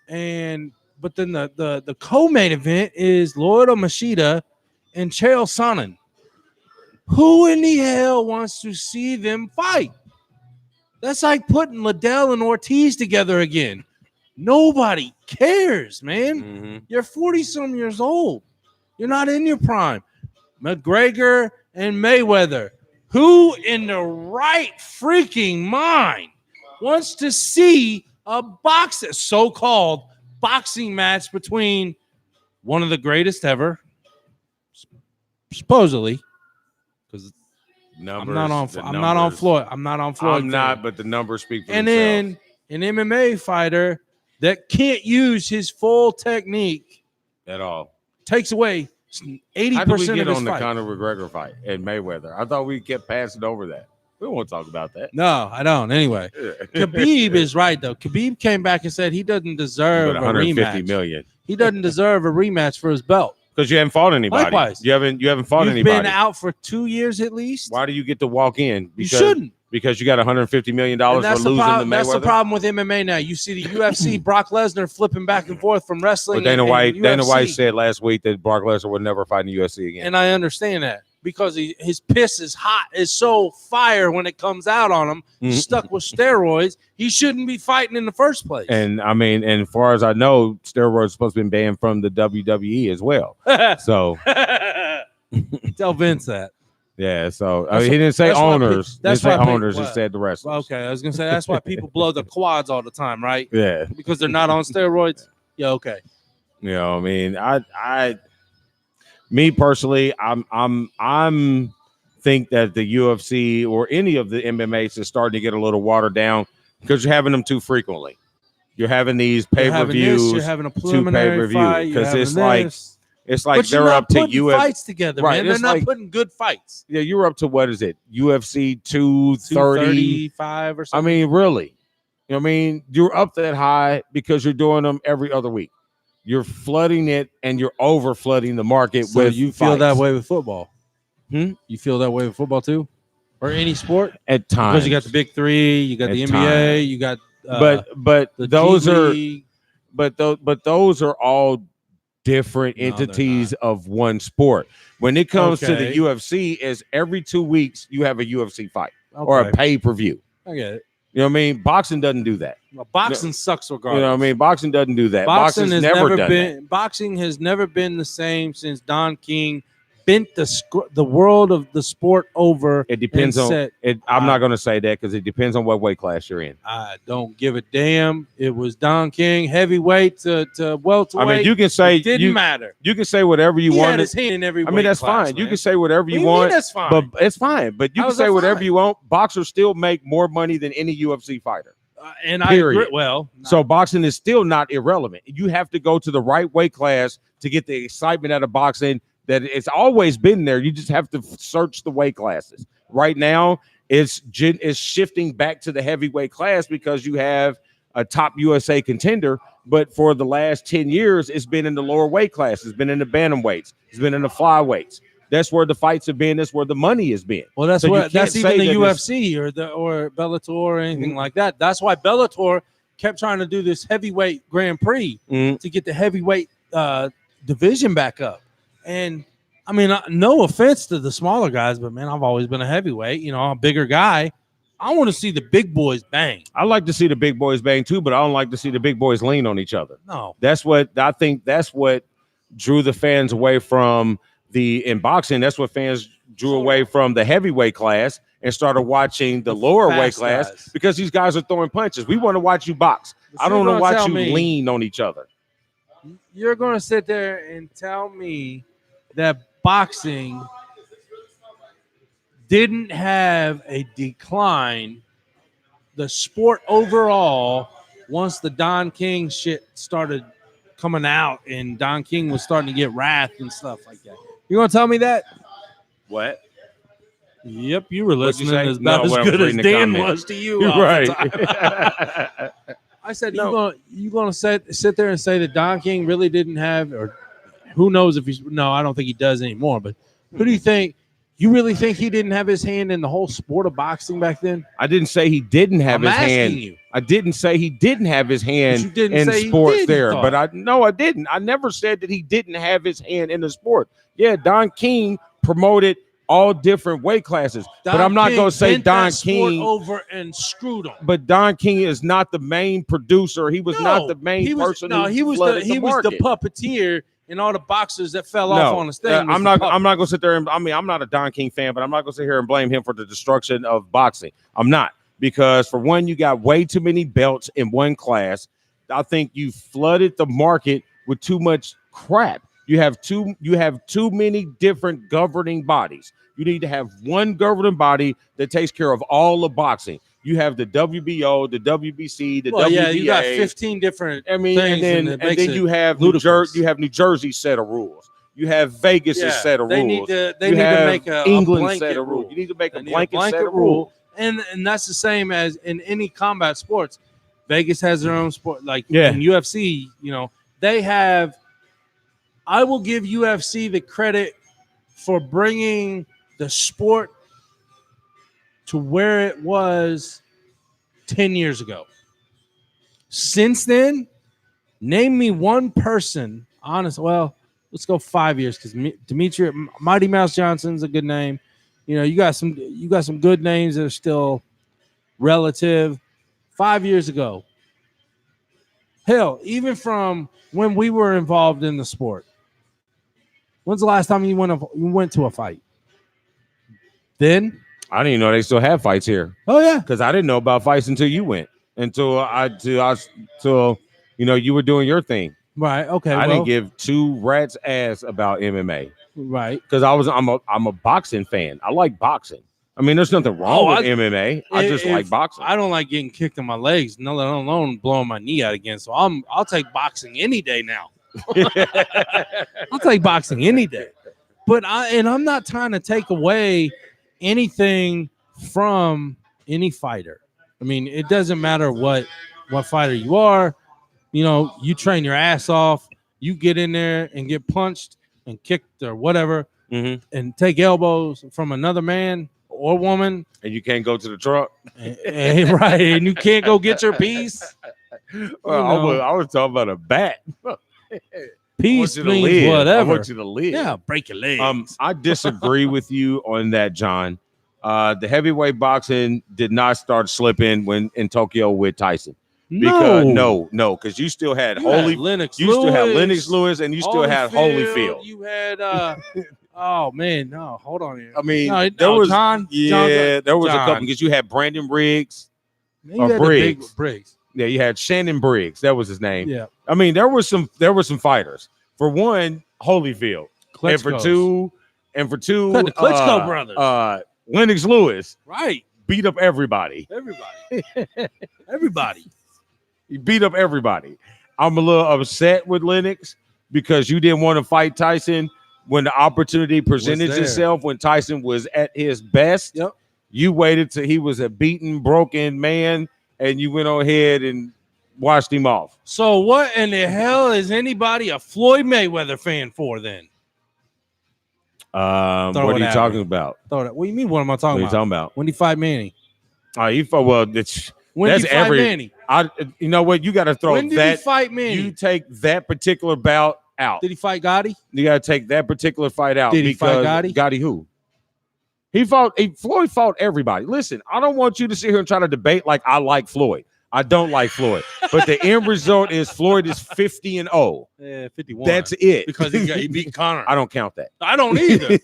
Mhm. But then the co-main event is Lyoto Machida and Chael Sonnen. Who in the hell wants to see them fight? That's like putting Liddell and Ortiz together again. Nobody cares, man. Mhm. You're 40-some years old. You're not in your prime. McGregor and Mayweather. Who in the right freaking mind wants to see a so-called boxing match between one of the greatest ever, supposedly, because Numbers, I'm not on the Floyd. I'm not on Floyd. I'm not, but the numbers speak for And themselves. then an MMA fighter that can't use his full technique At all. takes away 80% How did we get of his on the fight. Conor McGregor fight and Mayweather? I thought we kept passing over that. We won't talk about that. No, I don't. Anyway, Khabib is right though. Khabib came back and said he doesn't deserve But a 150 rematch. million. He doesn't deserve a rematch for his belt. Because you haven't fought anybody. Likewise. You haven't fought You've anybody. been out for 2 years at least. Why do you get to walk in? You shouldn't. Because you got $150 million And for that's losing to Mayweather. That's the problem with MMA now. You see the UFC, Brock Lesnar flipping back and forth from wrestling. Well, Dana and White UFC. said last week that Brock Lesnar would never fight in the UFC again. And I understand that because his piss is hot, is so fire when it comes out on him, Mhm. stuck with steroids. He shouldn't be fighting in the first place. And I mean, and as far as I know, steroids are supposed to be banned from the WWE as well. So Tell Vince that. yeah, so That's he didn't say that's why owners. that's He didn't why say owners. He what? said the wrestlers. Well, okay, I was gonna say that's why people blow the quads all the time, right? Yeah, Because they're not on steroids. Yeah, okay. you know, I mean, me personally, I'm think that the UFC or any of the MMAs is starting to get a little watered down because you're having them too frequently. You're having these You're having this, pay-per-views. You're having a preliminary pay-per-view, fight. You're 'cause having it's like this. It's like But you're they're not up to putting UFC. fights together, Right, man. They're it's not like- putting good fights. Yeah, you're up to what is it? UFC 230. 235 or I something. mean, really. You know what I mean? You're up that high because you're doing them every other week. You're flooding it and you're over flooding the market so with you feel that fights. way with football? Hmm? You feel that way with football too, or any sport? At times. Because you got the big three, you got the At NBA, times. you got but the those G are League. but those are all different No, they're entities of one sport. When it comes to the Okay. UFC, is every 2 weeks you have a UFC fight or a Okay, pay-per-view. I get it. You know what I mean? Boxing doesn't do that. Well, boxing sucks You regardless. know what I mean? Boxing doesn't do that. Boxing Boxing's has never never done been. that. Boxing has never been the same since Don King bent the world of the sport over. It depends and on said, it. I'm not going to say that because it depends on what weight class you're in. I don't give a damn. It was Don King, heavyweight to welterweight. I mean, you can say it didn't you, matter. you can say whatever you He had want. his hand in every. I mean, weight that's class, fine. You man. can say whatever What you do mean want. that's fine. But it's fine. But you How can is that say whatever fine? you want. Boxers still make more money than any UFC fighter. And I Period. agree. Well, So boxing is still not irrelevant. You have to go to the right weight class to get the excitement out of boxing that it's always been there. You just have to search the weight classes. Right now, it's shifting back to the heavyweight class because you have a top USA contender. But for the last 10 years, it's been in the lower weight class. It's been in the bantamweights. It's been in the flyweights. That's where the fights have been. That's where the money has been. well, that's So you what can't that's even say the that UFC or Bellator or anything like that. That's why Bellator kept trying to do this heavyweight Grand Prix Mhm. to get the heavyweight division back up. And I mean, no offense to the smaller guys, but man, I've always been a heavyweight. You know, I'm a bigger guy. I want to see the big boys bang. I like to see the big boys bang too, but I don't like to see the big boys lean on each other. No, That's what I think. That's what drew the fans away from in boxing. That's what fans drew away from the heavyweight class and started watching the lower weight fast class guys. because these guys are throwing punches. We want to watch you box. But I don't you're want to gonna watch tell you me- lean on each other. you're going to sit there and tell me that boxing didn't have a decline, the sport overall, once the Don King shit started coming out and Don King was starting to get wrath and stuff like that. You going to tell me that? What? Yep, you were What'd you listening say? as about No, as I was good as reading the Dan comment. was to you. all the time. Right. I said, No. you gonna sit there and say that Don King really didn't have, or who knows if he's no, I don't think he does anymore. But who do you think? You really think he didn't have his hand in the whole sport of boxing back then? I didn't say he didn't have I'm his asking hand. you. I didn't say he didn't have his But you hand didn't in say he sports did, there, you but thought. I didn't. I never said that he didn't have his hand in the sport. Yeah, Don King promoted all different weight classes, but I'm not going to say Don King over and screwed him. But Don King is not the main producer. He was not the main person. No, who he was flooded the market. puppeteer in all the boxers that fell off on his thing. was I'm the not. puppet. I'm not going to sit there and. I mean, I'm not a Don King fan, but I'm not going to sit here and blame him for the destruction of boxing. I'm not, because for one, you got way too many belts in one class. I think you flooded the market with too much crap. You have too many different governing bodies. You need to have one governing body that takes care of all of boxing. You have the WBO, the WBC, the WBA. Yeah, you got 15 different. I mean, things, and it then makes it you have ludicrous. New Jersey's set of rules. You have Vegas's set of they rules. Need to, they You need to have make a England's blanket set of rules. rule. You need to make They a need blanket set of rules. And that's the same as in any combat sports. Vegas has their own sport. Like Yeah. in UFC, they have. I will give UFC the credit for bringing the sport to where it was 10 years ago. Since then, name me one person, well, let's go 5 years, because Dimitri Mighty Mouse Johnson's a good name. You got some good names that are still relative. 5 years ago. Hell, even from when we were involved in the sport. When's the last time you went to a fight? Then? I didn't even know they still have fights here, Oh yeah. because I didn't know about fights until you went. Until you were doing your thing. Right. Okay. I didn't give two rats ass about MMA right. because I'm a boxing fan. I like boxing. I mean, there's nothing wrong with MMA. I just like boxing. I don't like getting kicked in my legs, no let alone blowing my knee out again. So I'll take boxing any day now. I'll take boxing any day. But I'm not trying to take away anything from any fighter. I mean, it doesn't matter what fighter you are. You train your ass off. You get in there and get punched and kicked or whatever, and take elbows from another man or woman, and you can't go to the truck. right? And you can't go get your piece. Well, I was talking about a bat. Peace I want you to means live. whatever. I want you to live. Yeah, break your legs. I disagree with you on that, John. The heavyweight boxing did not start slipping when in Tokyo with Tyson. Because because you still had Lennox still had Lewis, Lennox Lewis, and you still had Holyfield. You had oh man, no, hold on here. I mean, there was John. There was a couple because you had Brandon Briggs. You had the big Briggs. Yeah, you had Shannon Briggs. That was his name. Yeah. I mean, there were some fighters. For one, Holyfield. And for two, the Klitschko brothers. Lennox Lewis. Right. beat up everybody. Everybody. He beat up everybody. I'm a little upset with Lennox because you didn't want to fight Tyson when the opportunity presented there. itself, when Tyson was at his best. Yep. You waited till he was a beaten, broken man, and you went on ahead and washed him off. So what in the hell is anybody a Floyd Mayweather fan for then? What are you talking about? What do you mean? What am I What talking are you about? talking about? When he fight Manny? He fought. Well, it's When that's did he fight every. Manny? You know what? You got to throw When did that. he fight Manny? You take that particular bout out. Did he fight Gotti? You got to take that particular fight out. Did he fight because Gotti? Gotti who? He fought. Floyd fought everybody. Listen, I don't want you to sit here and try to debate like I like Floyd. I don't like Floyd, but the end result is Floyd is 50-0. Yeah, 51. That's it. because he beat Conor. I don't count that. I don't either.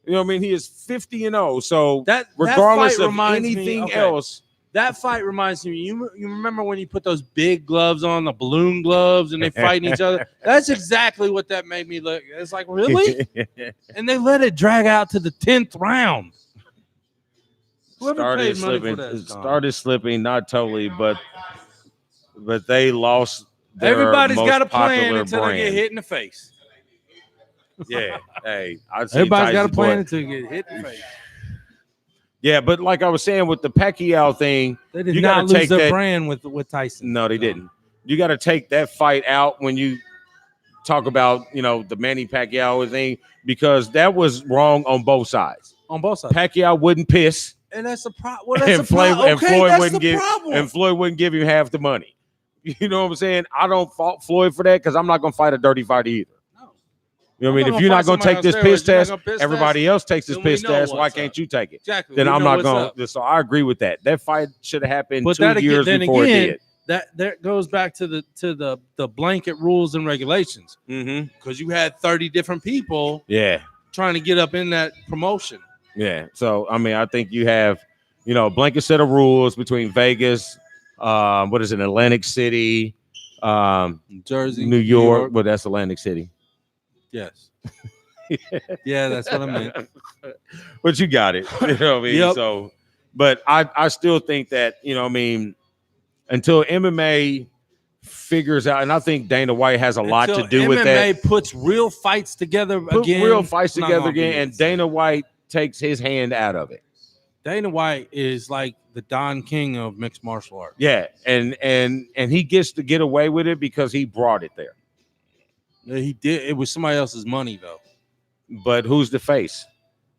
You know what I mean? He is 50-0. So That regardless fight of reminds me- anything okay. else, That fight reminds me. You remember when you put those big gloves on, the balloon gloves, and they fighting each other? That's exactly what that made me look. It's like, really? And they let it drag out to the 10th round. Whoever started paid money slipping. for that, Started slipping, not totally, but they lost. Their everybody's most got a plan popular until they get brand. hit in the face. Yeah, hey, I'd say Everybody's got a Tyson plan Boy- until you get hit in the face. Yeah, but like I was saying with the Pacquiao thing, They did You not gotta lose take their that- brand with Tyson. no, they didn't. You got to take that fight out when you talk about the Manny Pacquiao thing because that was wrong on both sides. On both sides. Pacquiao wouldn't piss, And that's the problem. Well, that's and the problem. and Okay, Floyd that's wouldn't the give problem. and Floyd wouldn't give him half the money. You know what I'm saying? I don't fault Floyd for that because I'm not gonna fight a dirty fight either. No. You know what I I'm mean? not If you're gonna not gonna fight take this somebody on piss steroids, you're not test, gonna piss everybody else takes this then we piss know test. Why what's can't up. you take it? Exactly. Then We I'm know not what's going up. to. So I agree with that. That fight should have happened But 2 that again- years then before again, it did. That goes back to the blanket rules and regulations Mm-hmm. because you had 30 different people Yeah, trying to get up in that promotion. yeah. So I mean, I think you have, a blanket set of rules between Vegas, what is it, Atlantic City, Jersey, New York. Well, that's Atlantic City. Yes. Yeah, that's what I meant. But you got it. You know what I mean? Yep. So, but I still think that, I mean, until MMA figures out, and I think Dana White has a lot to Until do with that. MMA puts real fights together Put again. real fights it's not together gonna be again, and the Dana same. White takes his hand out of it. Dana White is like the Don King of mixed martial arts. Yeah, and he gets to get away with it because he brought it there. Yeah, he did. It was somebody else's money though, But who's the face?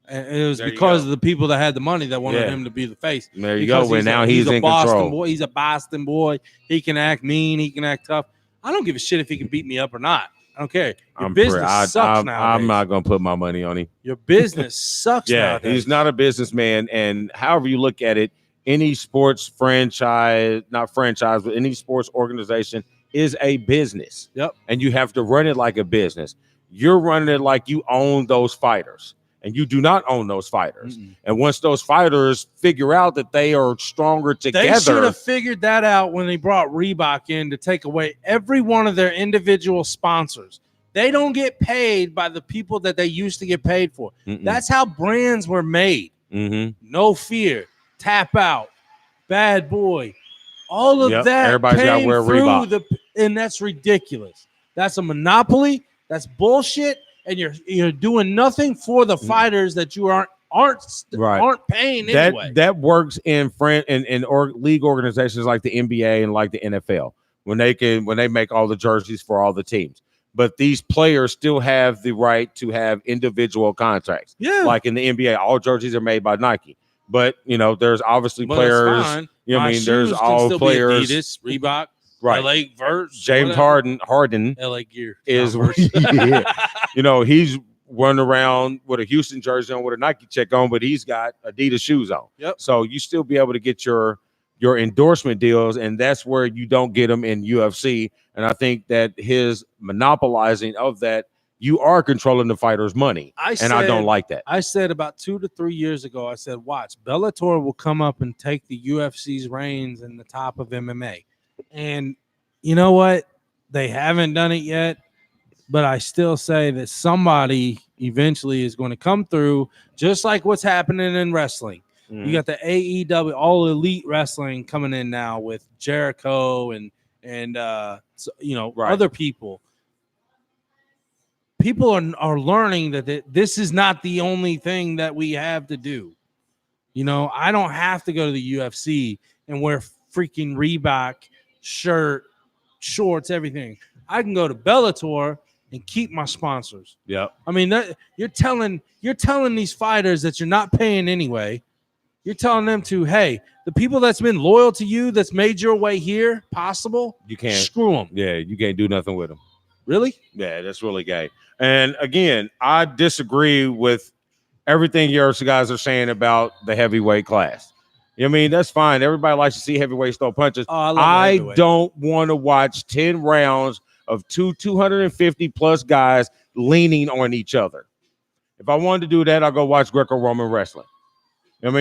and it was There you because go. of the people that had the money that wanted Yeah. him to be the face. There you Because go. And now he's a in Boston control. boy. He's a Boston boy. He can act mean. He can act tough. I don't give a shit if he can beat me up or not. I don't care. Your business sucks nowadays. I'm not gonna put my money on him. Your business sucks Yeah, nowadays. he's not a businessman, and however you look at it, any sports franchise, not franchise, but any sports organization is a business. Yep. And you have to run it like a business. You're running it like you own those fighters, and you do not own those fighters. Mm-mm. And once those fighters figure out that they are stronger They should together, have figured that out when they brought Reebok in to take away every one of their individual sponsors. They don't get paid by the people that they used to get paid for. Mm-mm. That's how brands were made. Mhm. No Fear, Tap Out, Bad Boy, all of Yep, that. everybody's gotta came wear through Reebok. and that's ridiculous. That's a monopoly. That's bullshit. And you're doing nothing for the fighters that you aren't Right. paying that anyway. that works in league organizations like the NBA and like the NFL when they make all the jerseys for all the teams. But these players still have the right to have individual contracts. Yeah. Like in the NBA, all jerseys are made by Nike. But there's obviously But players. it's fine. You know what I My mean? There's shoes can all still be players. Adidas, Reebok, Right. LA Verse, James whatever. Harden LA Gear is not Verse. yeah. He's running around with a Houston jersey on with a Nike check on, but he's got Adidas shoes on. Yep. So you still be able to get your endorsement deals, and that's where you don't get them in UFC. And I think that his monopolizing of that, you are controlling the fighter's money, I don't like that. I said about 2 to 3 years ago, I said, watch, Bellator will come up and take the UFC's reins in the top of MMA. And you know what? They haven't done it yet, but I still say that somebody eventually is going to come through, just like what's happening in wrestling. You got the AEW, All Elite Wrestling coming in now with Jericho and other people. People are learning that this is not the only thing that we have to do. I don't have to go to the UFC and wear freaking Reebok shirt, shorts, everything. I can go to Bellator and keep my sponsors. Yeah. I mean, you're telling these fighters that you're not paying anyway. You're telling them hey, the people that's been loyal to you, that's made your way here possible, you can't screw them. Yeah, you can't do nothing with them. Really? Yeah, that's really gay. And again, I disagree with everything your guys are saying about the heavyweight class. I mean, that's fine. Everybody likes to see heavyweights throw punches. Oh, I don't want to watch 10 rounds of 250 plus guys leaning on each other. If I wanted to do that, I'll go watch Greco-Roman wrestling.